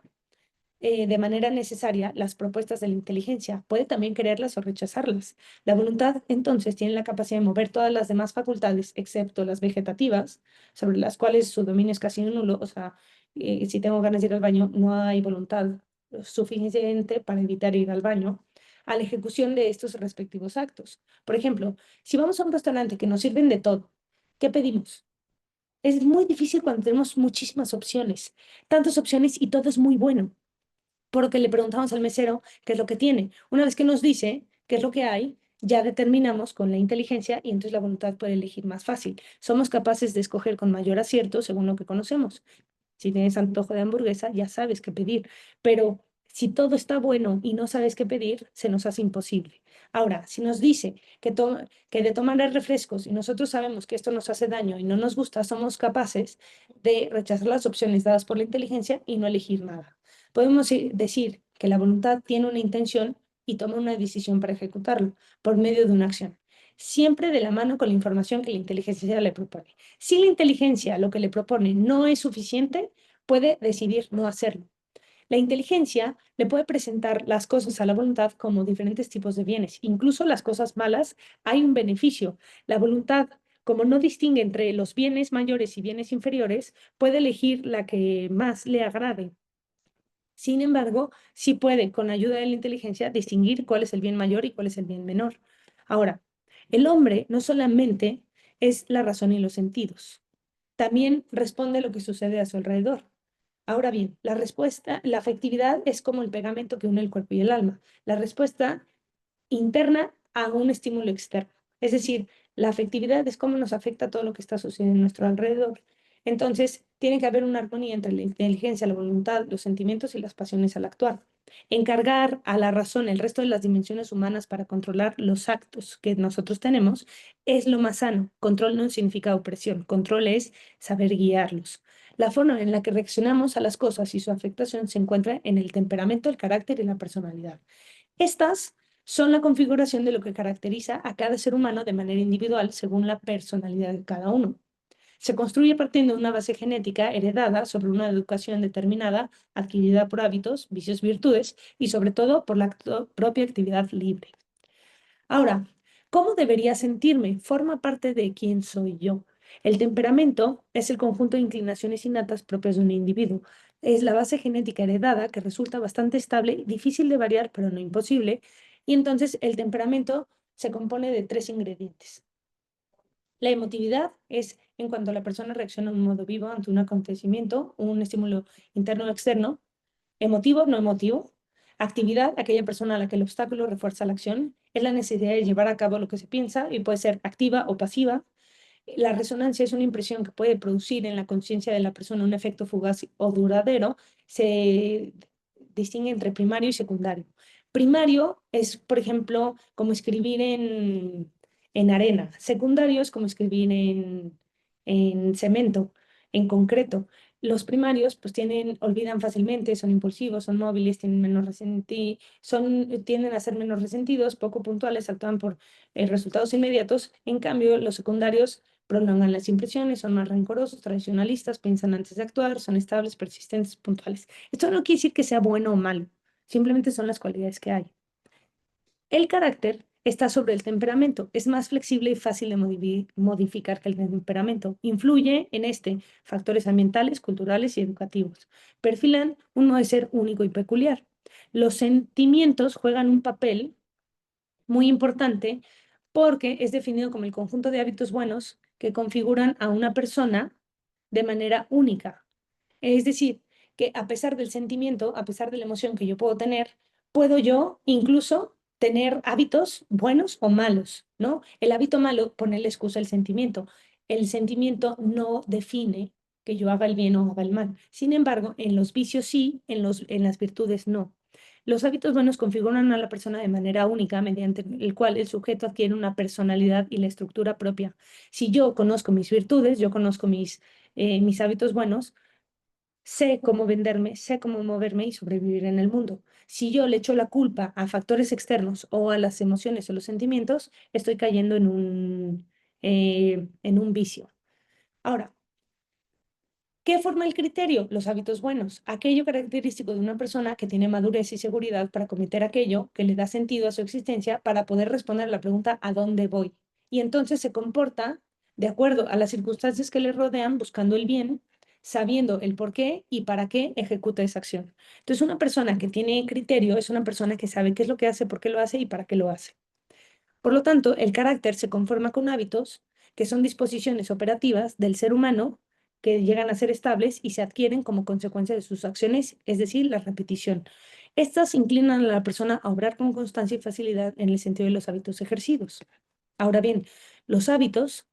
de manera necesaria las propuestas de la inteligencia, puede también quererlas o rechazarlas. La voluntad, entonces, tiene la capacidad de mover todas las demás facultades, excepto las vegetativas, sobre las cuales su dominio es casi nulo. O sea, si tengo ganas de ir al baño, no hay voluntad suficiente para evitar ir al baño, a la ejecución de estos respectivos actos. Por ejemplo, si vamos a un restaurante que nos sirven de todo, ¿qué pedimos? Es muy difícil cuando tenemos muchísimas opciones, tantas opciones y todo es muy bueno, porque le preguntamos al mesero qué es lo que tiene. Una vez que nos dice qué es lo que hay, ya determinamos con la inteligencia y entonces la voluntad puede elegir más fácil. Somos capaces de escoger con mayor acierto según lo que conocemos. Si tienes antojo de hamburguesa, ya sabes qué pedir, pero si todo está bueno y no sabes qué pedir, se nos hace imposible. Ahora, si nos dice que de tomar refrescos y nosotros sabemos que esto nos hace daño y no nos gusta, somos capaces de rechazar las opciones dadas por la inteligencia y no elegir nada. Podemos decir que la voluntad tiene una intención y toma una decisión para ejecutarlo por medio de una acción, siempre de la mano con la información que la inteligencia le propone. Si la inteligencia lo que le propone no es suficiente, puede decidir no hacerlo. La inteligencia le puede presentar las cosas a la voluntad como diferentes tipos de bienes. Incluso las cosas malas hay un beneficio. La voluntad, como no distingue entre los bienes mayores y bienes inferiores, puede elegir la que más le agrade. Sin embargo, sí puede, con ayuda de la inteligencia, distinguir cuál es el bien mayor y cuál es el bien menor. Ahora, el hombre no solamente es la razón y los sentidos, también responde a lo que sucede a su alrededor. Ahora bien, la respuesta, la afectividad es como el pegamento que une el cuerpo y el alma. La respuesta interna a un estímulo externo. Es decir, la afectividad es cómo nos afecta todo lo que está sucediendo en nuestro alrededor. Entonces, tiene que haber una armonía entre la inteligencia, la voluntad, los sentimientos y las pasiones al actuar. Encargar a la razón el resto de las dimensiones humanas para controlar los actos que nosotros tenemos es lo más sano. Control no significa opresión, control es saber guiarlos. La forma en la que reaccionamos a las cosas y su afectación se encuentra en el temperamento, el carácter y la personalidad. Estas son la configuración de lo que caracteriza a cada ser humano de manera individual según la personalidad de cada uno. Se construye partiendo de una base genética heredada sobre una educación determinada, adquirida por hábitos, vicios, virtudes y sobre todo por la propia actividad libre. Ahora, ¿cómo debería sentirme? Forma parte de quién soy yo. El temperamento es el conjunto de inclinaciones innatas propias de un individuo. Es la base genética heredada que resulta bastante estable, difícil de variar, pero no imposible. Y entonces el temperamento se compone de tres ingredientes. La emotividad es en cuanto la persona reacciona de un modo vivo ante un acontecimiento, un estímulo interno o externo. Emotivo, no emotivo. Actividad, aquella persona a la que el obstáculo refuerza la acción. Es la necesidad de llevar a cabo lo que se piensa y puede ser activa o pasiva. La resonancia es una impresión que puede producir en la conciencia de la persona un efecto fugaz o duradero. Se distingue entre primario y secundario. Primario es, por ejemplo, como escribir en arena. Secundario es como escribir en cemento, en concreto. Los primarios pues olvidan fácilmente, son impulsivos, son móviles, tienen menos tienden a ser menos resentidos, poco puntuales, actúan por resultados inmediatos. En cambio, los secundarios prolongan las impresiones, son más rencorosos, tradicionalistas, piensan antes de actuar, son estables, persistentes, puntuales. Esto no quiere decir que sea bueno o malo, simplemente son las cualidades que hay. El carácter está sobre el temperamento, es más flexible y fácil de modificar que el temperamento. Influye en este factores ambientales, culturales y educativos. Perfilan un modo de ser único y peculiar. Los sentimientos juegan un papel muy importante porque es definido como el conjunto de hábitos buenos que configuran a una persona de manera única. Es decir, que a pesar del sentimiento, a pesar de la emoción que yo puedo tener, puedo yo incluso tener hábitos buenos o malos, ¿no? El hábito malo pone la excusa al sentimiento. El sentimiento no define que yo haga el bien o haga el mal. Sin embargo, en los vicios sí, en las virtudes no. Los hábitos buenos configuran a la persona de manera única, mediante el cual el sujeto adquiere una personalidad y la estructura propia. Si yo conozco mis virtudes, yo conozco mis hábitos buenos, sé cómo venderme, sé cómo moverme y sobrevivir en el mundo. Si yo le echo la culpa a factores externos o a las emociones o los sentimientos, estoy cayendo en un vicio. Ahora, ¿qué forma el criterio? Los hábitos buenos, aquello característico de una persona que tiene madurez y seguridad para cometer aquello que le da sentido a su existencia para poder responder a la pregunta ¿a dónde voy? Y entonces se comporta de acuerdo a las circunstancias que le rodean, buscando el bien, sabiendo el por qué y para qué ejecuta esa acción. Entonces, una persona que tiene criterio es una persona que sabe qué es lo que hace, por qué lo hace y para qué lo hace. Por lo tanto, el carácter se conforma con hábitos que son disposiciones operativas del ser humano que llegan a ser estables y se adquieren como consecuencia de sus acciones, es decir, la repetición. Estas inclinan a la persona a obrar con constancia y facilidad en el sentido de los hábitos ejercidos. Ahora bien, los hábitos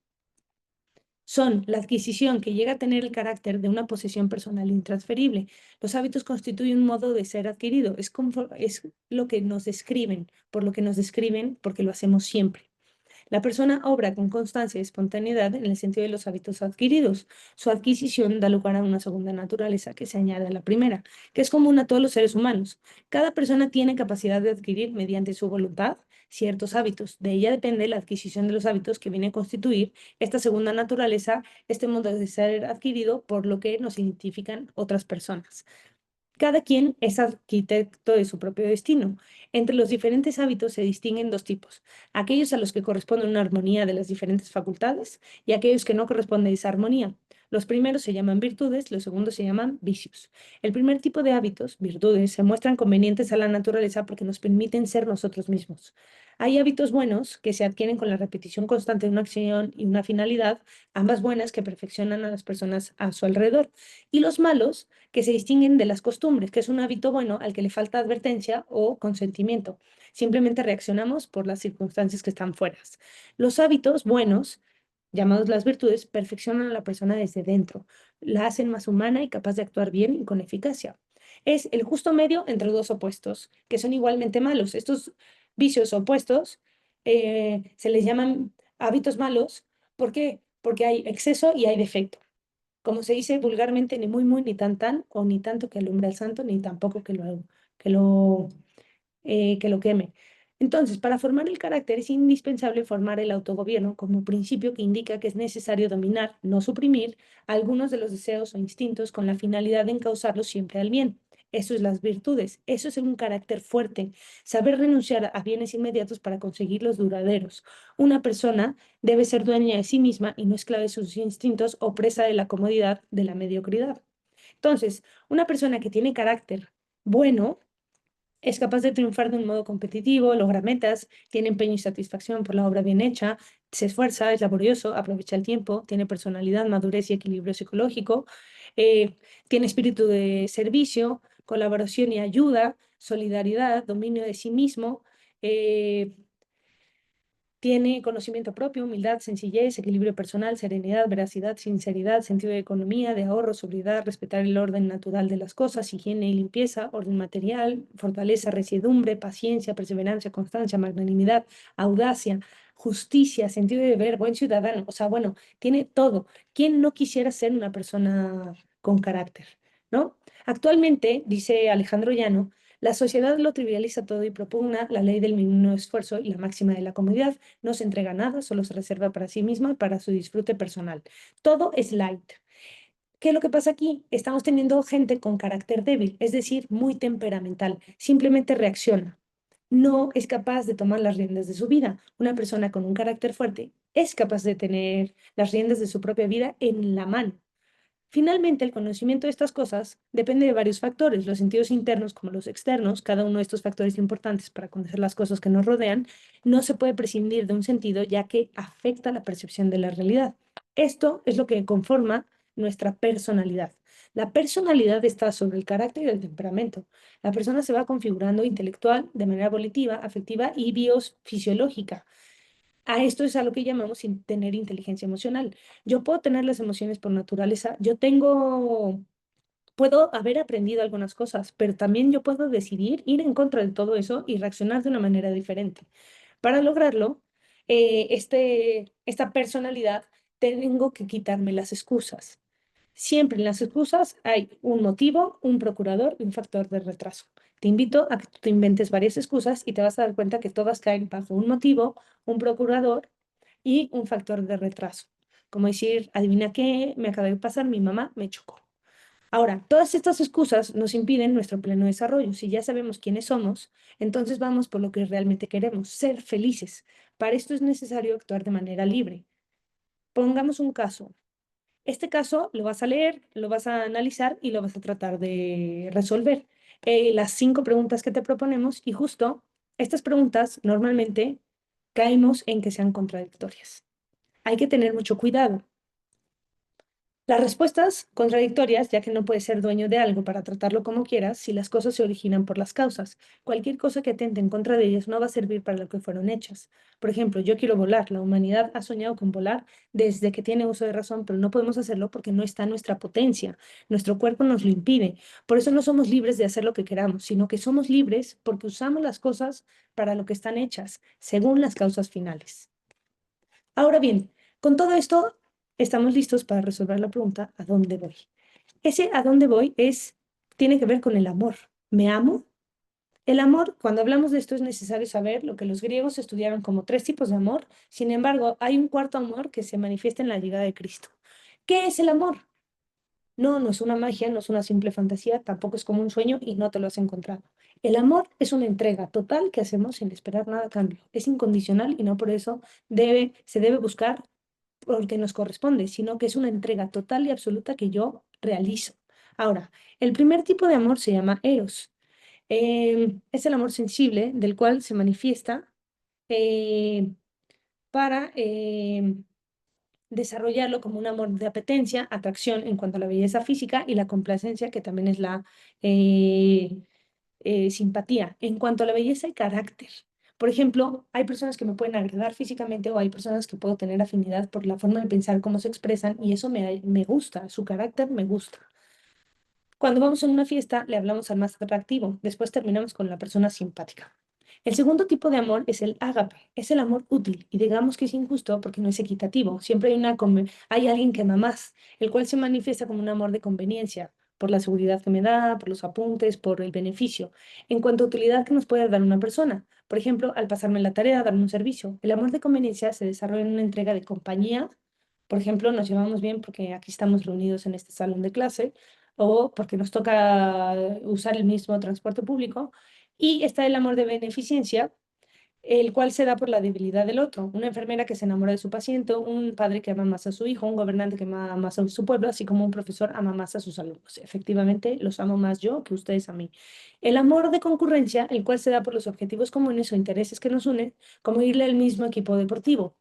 son la adquisición que llega a tener el carácter de una posesión personal intransferible. Los hábitos constituyen un modo de ser adquirido, es lo que nos describen, por lo que nos describen, porque lo hacemos siempre. La persona obra con constancia y espontaneidad en el sentido de los hábitos adquiridos. Su adquisición da lugar a una segunda naturaleza que se añade a la primera, que es común a todos los seres humanos. Cada persona tiene capacidad de adquirir mediante su voluntad ciertos hábitos. De ella depende la adquisición de los hábitos que viene a constituir esta segunda naturaleza, este modo de ser adquirido por lo que nos identifican otras personas. Cada quien es arquitecto de su propio destino. Entre los diferentes hábitos se distinguen dos tipos: aquellos a los que corresponde una armonía de las diferentes facultades y aquellos que no corresponde a esa armonía. Los primeros se llaman virtudes, los segundos se llaman vicios. El primer tipo de hábitos, virtudes, se muestran convenientes a la naturaleza porque nos permiten ser nosotros mismos. Hay hábitos buenos que se adquieren con la repetición constante de una acción y una finalidad, ambas buenas que perfeccionan a las personas a su alrededor. Y los malos que se distinguen de las costumbres, que es un hábito bueno al que le falta advertencia o consentimiento. Simplemente reaccionamos por las circunstancias que están fuera. Los hábitos buenos, llamados las virtudes, perfeccionan a la persona desde dentro, la hacen más humana y capaz de actuar bien y con eficacia. Es el justo medio entre dos opuestos, que son igualmente malos. Estos vicios opuestos se les llaman hábitos malos. ¿Por qué? Porque hay exceso y hay defecto. Como se dice vulgarmente, ni muy, muy, ni tan, tan, o ni tanto que alumbre al santo, ni tampoco que lo, que lo queme. Entonces, para formar el carácter es indispensable formar el autogobierno como principio que indica que es necesario dominar, no suprimir, algunos de los deseos o instintos con la finalidad de encauzarlos siempre al bien. Eso es las virtudes, eso es un carácter fuerte, saber renunciar a bienes inmediatos para conseguir los duraderos. Una persona debe ser dueña de sí misma y no esclava de sus instintos o presa de la comodidad de la mediocridad. Entonces, una persona que tiene carácter bueno es capaz de triunfar de un modo competitivo, logra metas, tiene empeño y satisfacción por la obra bien hecha, se esfuerza, es laborioso, aprovecha el tiempo, tiene personalidad, madurez y equilibrio psicológico, eh, tiene espíritu de servicio, colaboración y ayuda, solidaridad, dominio de sí mismo, eh, tiene conocimiento propio, humildad, sencillez, equilibrio personal, serenidad, veracidad, sinceridad, sentido de economía, de ahorro, sobriedad, respetar el orden natural de las cosas, higiene y limpieza, orden material, fortaleza, resiedumbre, paciencia, perseverancia, constancia, magnanimidad, audacia, justicia, sentido de deber, buen ciudadano. O sea, bueno, tiene todo. ¿Quién no quisiera ser una persona con carácter? ¿No? Actualmente, dice Alejandro Llano, la sociedad lo trivializa todo y propugna la ley del mínimo esfuerzo y la máxima de la comodidad. No se entrega nada, solo se reserva para sí misma y para su disfrute personal. Todo es light. ¿Qué es lo que pasa aquí? Estamos teniendo gente con carácter débil, es decir, muy temperamental. Simplemente reacciona. No es capaz de tomar las riendas de su vida. Una persona con un carácter fuerte es capaz de tener las riendas de su propia vida en la mano. Finalmente, el conocimiento de estas cosas depende de varios factores, los sentidos internos como los externos, cada uno de estos factores importantes para conocer las cosas que nos rodean. No se puede prescindir de un sentido ya que afecta la percepción de la realidad. Esto es lo que conforma nuestra personalidad. La personalidad está sobre el carácter y el temperamento. La persona se va configurando intelectual, de manera volitiva, afectiva y biofisiológica. A esto es a lo que llamamos tener inteligencia emocional. Yo puedo tener las emociones por naturaleza, puedo haber aprendido algunas cosas, pero también yo puedo decidir ir en contra de todo eso y reaccionar de una manera diferente. Para lograrlo, esta personalidad, tengo que quitarme las excusas. Siempre en las excusas hay un motivo, un procurador y un factor de retraso. Te invito a que tú te inventes varias excusas y te vas a dar cuenta que todas caen bajo un motivo, un procurador y un factor de retraso. Como decir, adivina qué, me acaba de pasar, mi mamá me chocó. Ahora, todas estas excusas nos impiden nuestro pleno desarrollo. Si ya sabemos quiénes somos, entonces vamos por lo que realmente queremos, ser felices. Para esto es necesario actuar de manera libre. Pongamos un caso. Este caso lo vas a leer, lo vas a analizar y lo vas a tratar de resolver. Las 5 preguntas que te proponemos y justo estas preguntas normalmente caemos en que sean contradictorias. Hay que tener mucho cuidado. Las respuestas contradictorias, ya que no puedes ser dueño de algo para tratarlo como quieras si las cosas se originan por las causas. Cualquier cosa que atente en contra de ellas no va a servir para lo que fueron hechas. Por ejemplo, yo quiero volar. La humanidad ha soñado con volar desde que tiene uso de razón, pero no podemos hacerlo porque no está en nuestra potencia. Nuestro cuerpo nos lo impide. Por eso no somos libres de hacer lo que queramos, sino que somos libres porque usamos las cosas para lo que están hechas, según las causas finales. Ahora bien, con todo esto, estamos listos para resolver la pregunta, ¿a dónde voy? Ese a dónde voy tiene que ver con el amor. ¿Me amo? El amor, cuando hablamos de esto, es necesario saber lo que los griegos estudiaron como 3 tipos de amor. Sin embargo, hay un cuarto amor que se manifiesta en la llegada de Cristo. ¿Qué es el amor? No, no es una magia, no es una simple fantasía, tampoco es como un sueño y no te lo has encontrado. El amor es una entrega total que hacemos sin esperar nada a cambio. Es incondicional y no por eso se debe buscar porque nos corresponde, sino que es una entrega total y absoluta que yo realizo. Ahora, el primer tipo de amor se llama eros. Es el amor sensible del cual se manifiesta eh, para desarrollarlo como un amor de apetencia, atracción en cuanto a la belleza física y la complacencia, que también es la eh, simpatía. En cuanto a la belleza y carácter. Por ejemplo, hay personas que me pueden agradar físicamente o hay personas que puedo tener afinidad por la forma de pensar, cómo se expresan y eso me gusta, su carácter me gusta. Cuando vamos a una fiesta, le hablamos al más atractivo, después terminamos con la persona simpática. El segundo tipo de amor es el ágape, es el amor útil y digamos que es injusto porque no es equitativo. Siempre hay alguien que ama más, el cual se manifiesta como un amor de conveniencia, por la seguridad que me da, por los apuntes, por el beneficio. En cuanto a utilidad que nos puede dar una persona, por ejemplo, al pasarme la tarea, darme un servicio. El amor de conveniencia se desarrolla en una entrega de compañía. Por ejemplo, nos llevamos bien porque aquí estamos reunidos en este salón de clase o porque nos toca usar el mismo transporte público. Y está el amor de beneficencia, el cual se da por la debilidad del otro. Una enfermera que se enamora de su paciente, un padre que ama más a su hijo, un gobernante que ama más a su pueblo, así como un profesor ama más a sus alumnos. Efectivamente, los amo más yo que ustedes a mí. El amor de concurrencia, el cual se da por los objetivos comunes o intereses que nos unen, como irle al mismo equipo deportivo.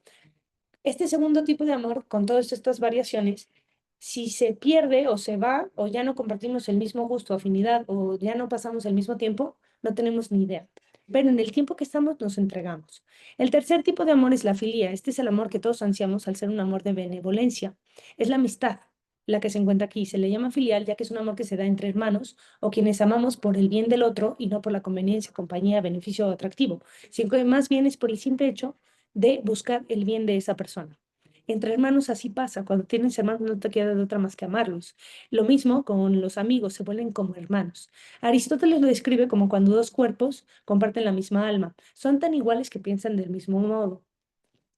Este segundo tipo de amor, con todas estas variaciones, si se pierde o se va o ya no compartimos el mismo gusto, afinidad o ya no pasamos el mismo tiempo, no tenemos ni idea. Pero en el tiempo que estamos nos entregamos. El tercer tipo de amor es la filia. Este es el amor que todos ansiamos al ser un amor de benevolencia. Es la amistad la que se encuentra aquí. Se le llama filial ya que es un amor que se da entre hermanos o quienes amamos por el bien del otro y no por la conveniencia, compañía, beneficio o atractivo, sino que más bien es por el simple hecho de buscar el bien de esa persona. Entre hermanos así pasa, cuando tienes hermanos no te queda de otra más que amarlos. Lo mismo con los amigos, se vuelven como hermanos. Aristóteles lo describe como cuando dos cuerpos comparten la misma alma, son tan iguales que piensan del mismo modo.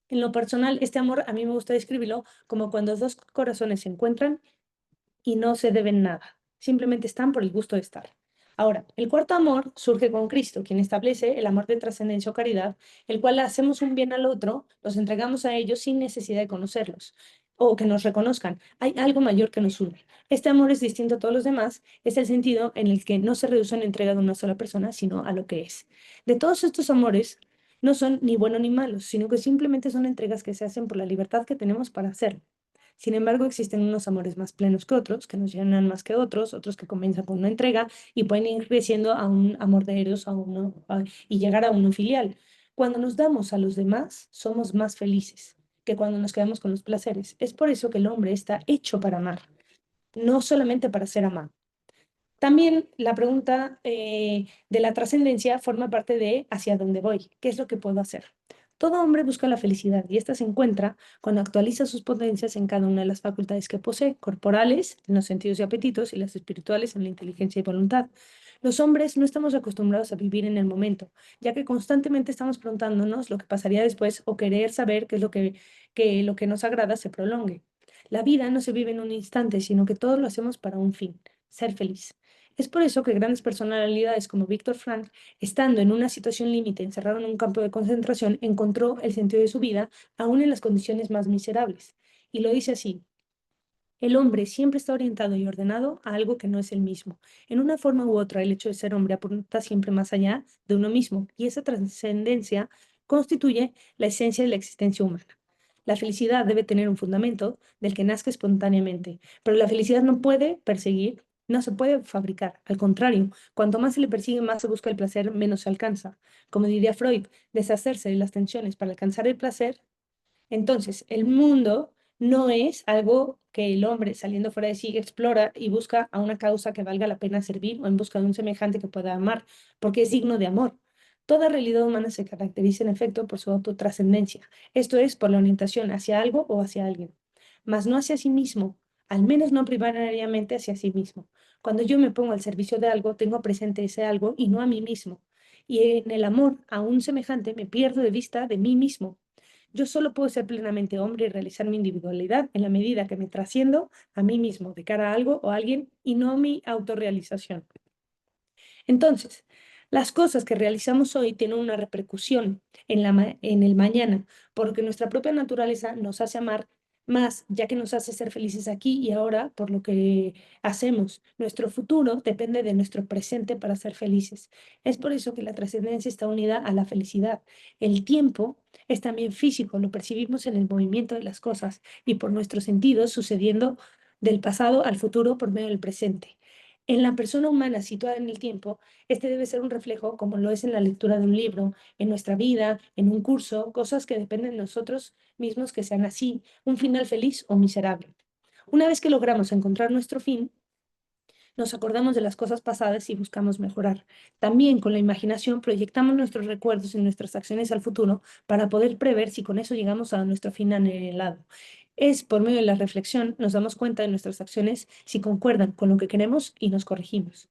En lo personal, este amor a mí me gusta describirlo como cuando dos corazones se encuentran y no se deben nada, simplemente están por el gusto de estar. Ahora, el cuarto amor surge con Cristo, quien establece el amor de trascendencia o caridad, el cual hacemos un bien al otro, los entregamos a ellos sin necesidad de conocerlos o que nos reconozcan. Hay algo mayor que nos une. Este amor es distinto a todos los demás, es el sentido en el que no se reduce en la entrega de una sola persona, sino a lo que es. De todos estos amores, no son ni buenos ni malos, sino que simplemente son entregas que se hacen por la libertad que tenemos para hacerlo. Sin embargo, existen unos amores más plenos que otros, que nos llenan más que otros, otros que comienzan con una entrega y pueden ir creciendo a un amor de Eros y llegar a uno filial. Cuando nos damos a los demás, somos más felices que cuando nos quedamos con los placeres. Es por eso que el hombre está hecho para amar, no solamente para ser amado. También la pregunta de la trascendencia forma parte de hacia dónde voy, qué es lo que puedo hacer. Todo hombre busca la felicidad y esta se encuentra cuando actualiza sus potencias en cada una de las facultades que posee, corporales, en los sentidos y apetitos, y las espirituales, en la inteligencia y voluntad. Los hombres no estamos acostumbrados a vivir en el momento, ya que constantemente estamos preguntándonos lo que pasaría después o querer saber qué es lo que nos agrada se prolongue. La vida no se vive en un instante, sino que todo lo hacemos para un fin, ser feliz. Es por eso que grandes personalidades como Víctor Frank, estando en una situación límite, encerrado en un campo de concentración, encontró el sentido de su vida aún en las condiciones más miserables. Y lo dice así: el hombre siempre está orientado y ordenado a algo que no es el mismo. En una forma u otra, el hecho de ser hombre apunta siempre más allá de uno mismo, y esa trascendencia constituye la esencia de la existencia humana. La felicidad debe tener un fundamento del que nazca espontáneamente, pero la felicidad no puede perseguir, no se puede fabricar. Al contrario, cuanto más se le persigue, más se busca el placer, menos se alcanza. Como diría Freud, deshacerse de las tensiones para alcanzar el placer. Entonces, el mundo no es algo que el hombre saliendo fuera de sí explora y busca a una causa que valga la pena servir o en busca de un semejante que pueda amar, porque es digno de amor. Toda realidad humana se caracteriza en efecto por su autotrascendencia, esto es, por la orientación hacia algo o hacia alguien, mas no hacia sí mismo, al menos no primariamente hacia sí mismo. Cuando yo me pongo al servicio de algo, tengo presente ese algo y no a mí mismo. Y en el amor a un semejante me pierdo de vista de mí mismo. Yo solo puedo ser plenamente hombre y realizar mi individualidad en la medida que me trasciendo a mí mismo, de cara a algo o a alguien, y no mi autorrealización. Entonces, las cosas que realizamos hoy tienen una repercusión en el mañana, porque nuestra propia naturaleza nos hace amar más, ya que nos hace ser felices aquí y ahora por lo que hacemos. Nuestro futuro depende de nuestro presente para ser felices. Es por eso que la trascendencia está unida a la felicidad. El tiempo es también físico, lo percibimos en el movimiento de las cosas y por nuestros sentidos sucediendo del pasado al futuro por medio del presente. En la persona humana situada en el tiempo, este debe ser un reflejo, como lo es en la lectura de un libro, en nuestra vida, en un curso, cosas que dependen de nosotros mismos que sean así, un final feliz o miserable. Una vez que logramos encontrar nuestro fin, nos acordamos de las cosas pasadas y buscamos mejorar. También con la imaginación proyectamos nuestros recuerdos y nuestras acciones al futuro para poder prever si con eso llegamos a nuestro fin anhelado. Es por medio de la reflexión nos damos cuenta de nuestras acciones si concuerdan con lo que queremos y nos corregimos.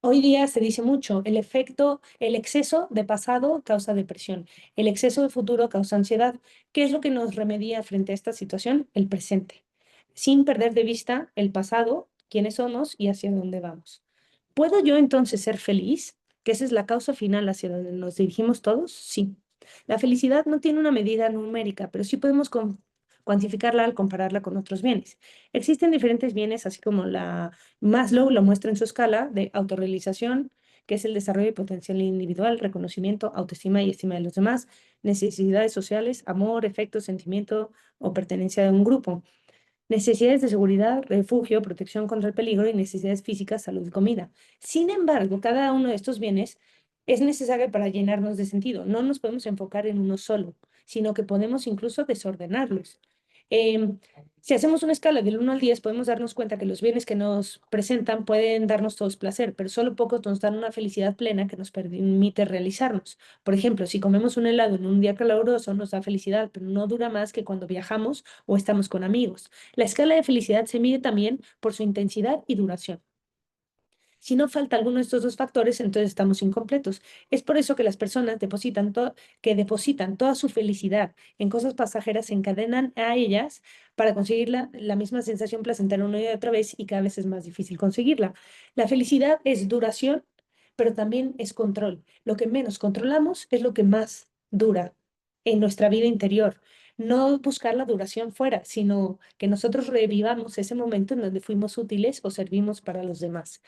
Hoy día se dice mucho, el exceso de pasado causa depresión, el exceso de futuro causa ansiedad. ¿Qué es lo que nos remedia frente a esta situación? El presente, sin perder de vista el pasado, quiénes somos y hacia dónde vamos. ¿Puedo yo entonces ser feliz? ¿Que esa es la causa final hacia donde nos dirigimos todos? Sí. La felicidad no tiene una medida numérica, pero sí podemos cuantificarla al compararla con otros bienes. Existen diferentes bienes, así como la Maslow lo muestra en su escala de autorrealización, que es el desarrollo de potencial individual, reconocimiento, autoestima y estima de los demás, necesidades sociales, amor, efecto, sentimiento o pertenencia de un grupo. Necesidades de seguridad, refugio, protección contra el peligro y necesidades físicas, salud y comida. Sin embargo, cada uno de estos bienes es necesario para llenarnos de sentido. No nos podemos enfocar en uno solo, sino que podemos incluso desordenarlos. Em, si hacemos una escala del 1 al 10, podemos darnos cuenta que los bienes que nos presentan pueden darnos todos placer, pero solo pocos nos dan una felicidad plena que nos permite realizarnos. Por ejemplo, si comemos un helado en un día caluroso, nos da felicidad, pero no dura más que cuando viajamos o estamos con amigos. La escala de felicidad se mide también por su intensidad y duración. Si no falta alguno de estos dos factores, entonces estamos incompletos. Es por eso que las personas que depositan toda su felicidad en cosas pasajeras se encadenan a ellas para conseguir la misma sensación placentera una y otra vez y cada vez es más difícil conseguirla. La felicidad es duración, pero también es control. Lo que menos controlamos es lo que más dura en nuestra vida interior. No buscar la duración fuera, sino que nosotros revivamos ese momento en donde fuimos útiles o servimos para los demás.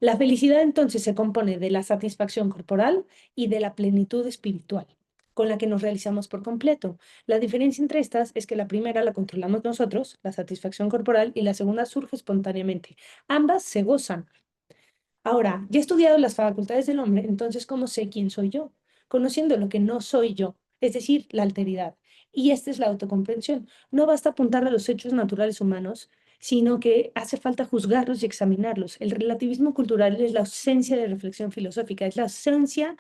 La felicidad entonces se compone de la satisfacción corporal y de la plenitud espiritual, con la que nos realizamos por completo. La diferencia entre estas es que la primera la controlamos nosotros, la satisfacción corporal, y la segunda surge espontáneamente. Ambas se gozan. Ahora, ya he estudiado las facultades del hombre, entonces, ¿cómo sé quién soy yo? conociendo lo que no soy yo, es decir, la alteridad. Y esta es la autocomprensión. No basta apuntar a los hechos naturales humanos, sino que hace falta juzgarlos y examinarlos. El relativismo cultural es la ausencia de reflexión filosófica, es la ausencia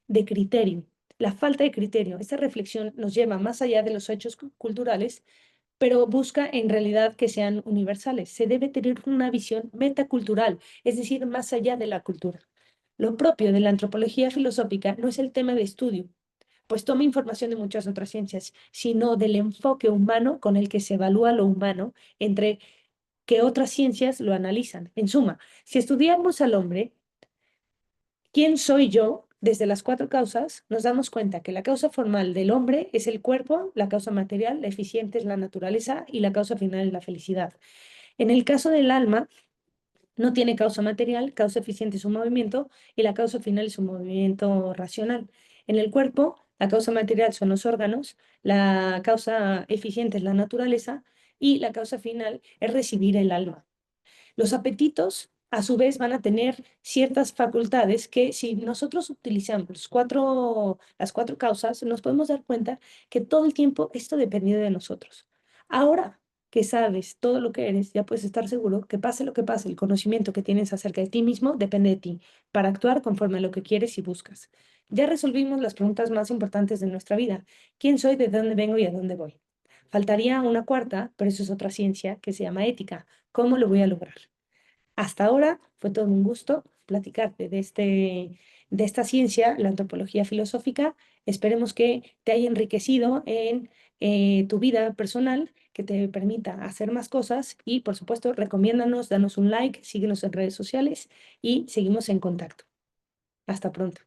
de criterio, la falta de criterio. Esta reflexión nos lleva más allá de los hechos culturales, pero busca en realidad que sean universales. Se debe tener una visión metacultural, es decir, más allá de la cultura. Lo propio de la antropología filosófica no es el tema de estudio, pues toma información de muchas otras ciencias, sino del enfoque humano con el que se evalúa lo humano, entre que otras ciencias lo analizan. En suma, si estudiamos al hombre, ¿quién soy yo? Desde las cuatro causas, nos damos cuenta que la causa formal del hombre es el cuerpo, la causa material, la eficiente es la naturaleza y la causa final es la felicidad. En el caso del alma, no tiene causa material, causa eficiente es un movimiento y la causa final es un movimiento racional. En el cuerpo, la causa material son los órganos, la causa eficiente es la naturaleza y la causa final es recibir el alma. Los apetitos, a su vez, van a tener ciertas facultades que si nosotros utilizamos las cuatro causas, nos podemos dar cuenta que todo el tiempo esto depende de nosotros. Ahora que sabes todo lo que eres, ya puedes estar seguro que pase lo que pase, el conocimiento que tienes acerca de ti mismo depende de ti, para actuar conforme a lo que quieres y buscas. Ya resolvimos las preguntas más importantes de nuestra vida. ¿Quién soy, de dónde vengo y a dónde voy? Faltaría una cuarta, pero eso es otra ciencia que se llama ética. ¿Cómo lo voy a lograr? Hasta ahora fue todo un gusto platicarte de esta ciencia, la antropología filosófica. Esperemos que te haya enriquecido en tu vida personal, que te permita hacer más cosas y, por supuesto, recomiéndanos, danos un like, síguenos en redes sociales y seguimos en contacto. Hasta pronto.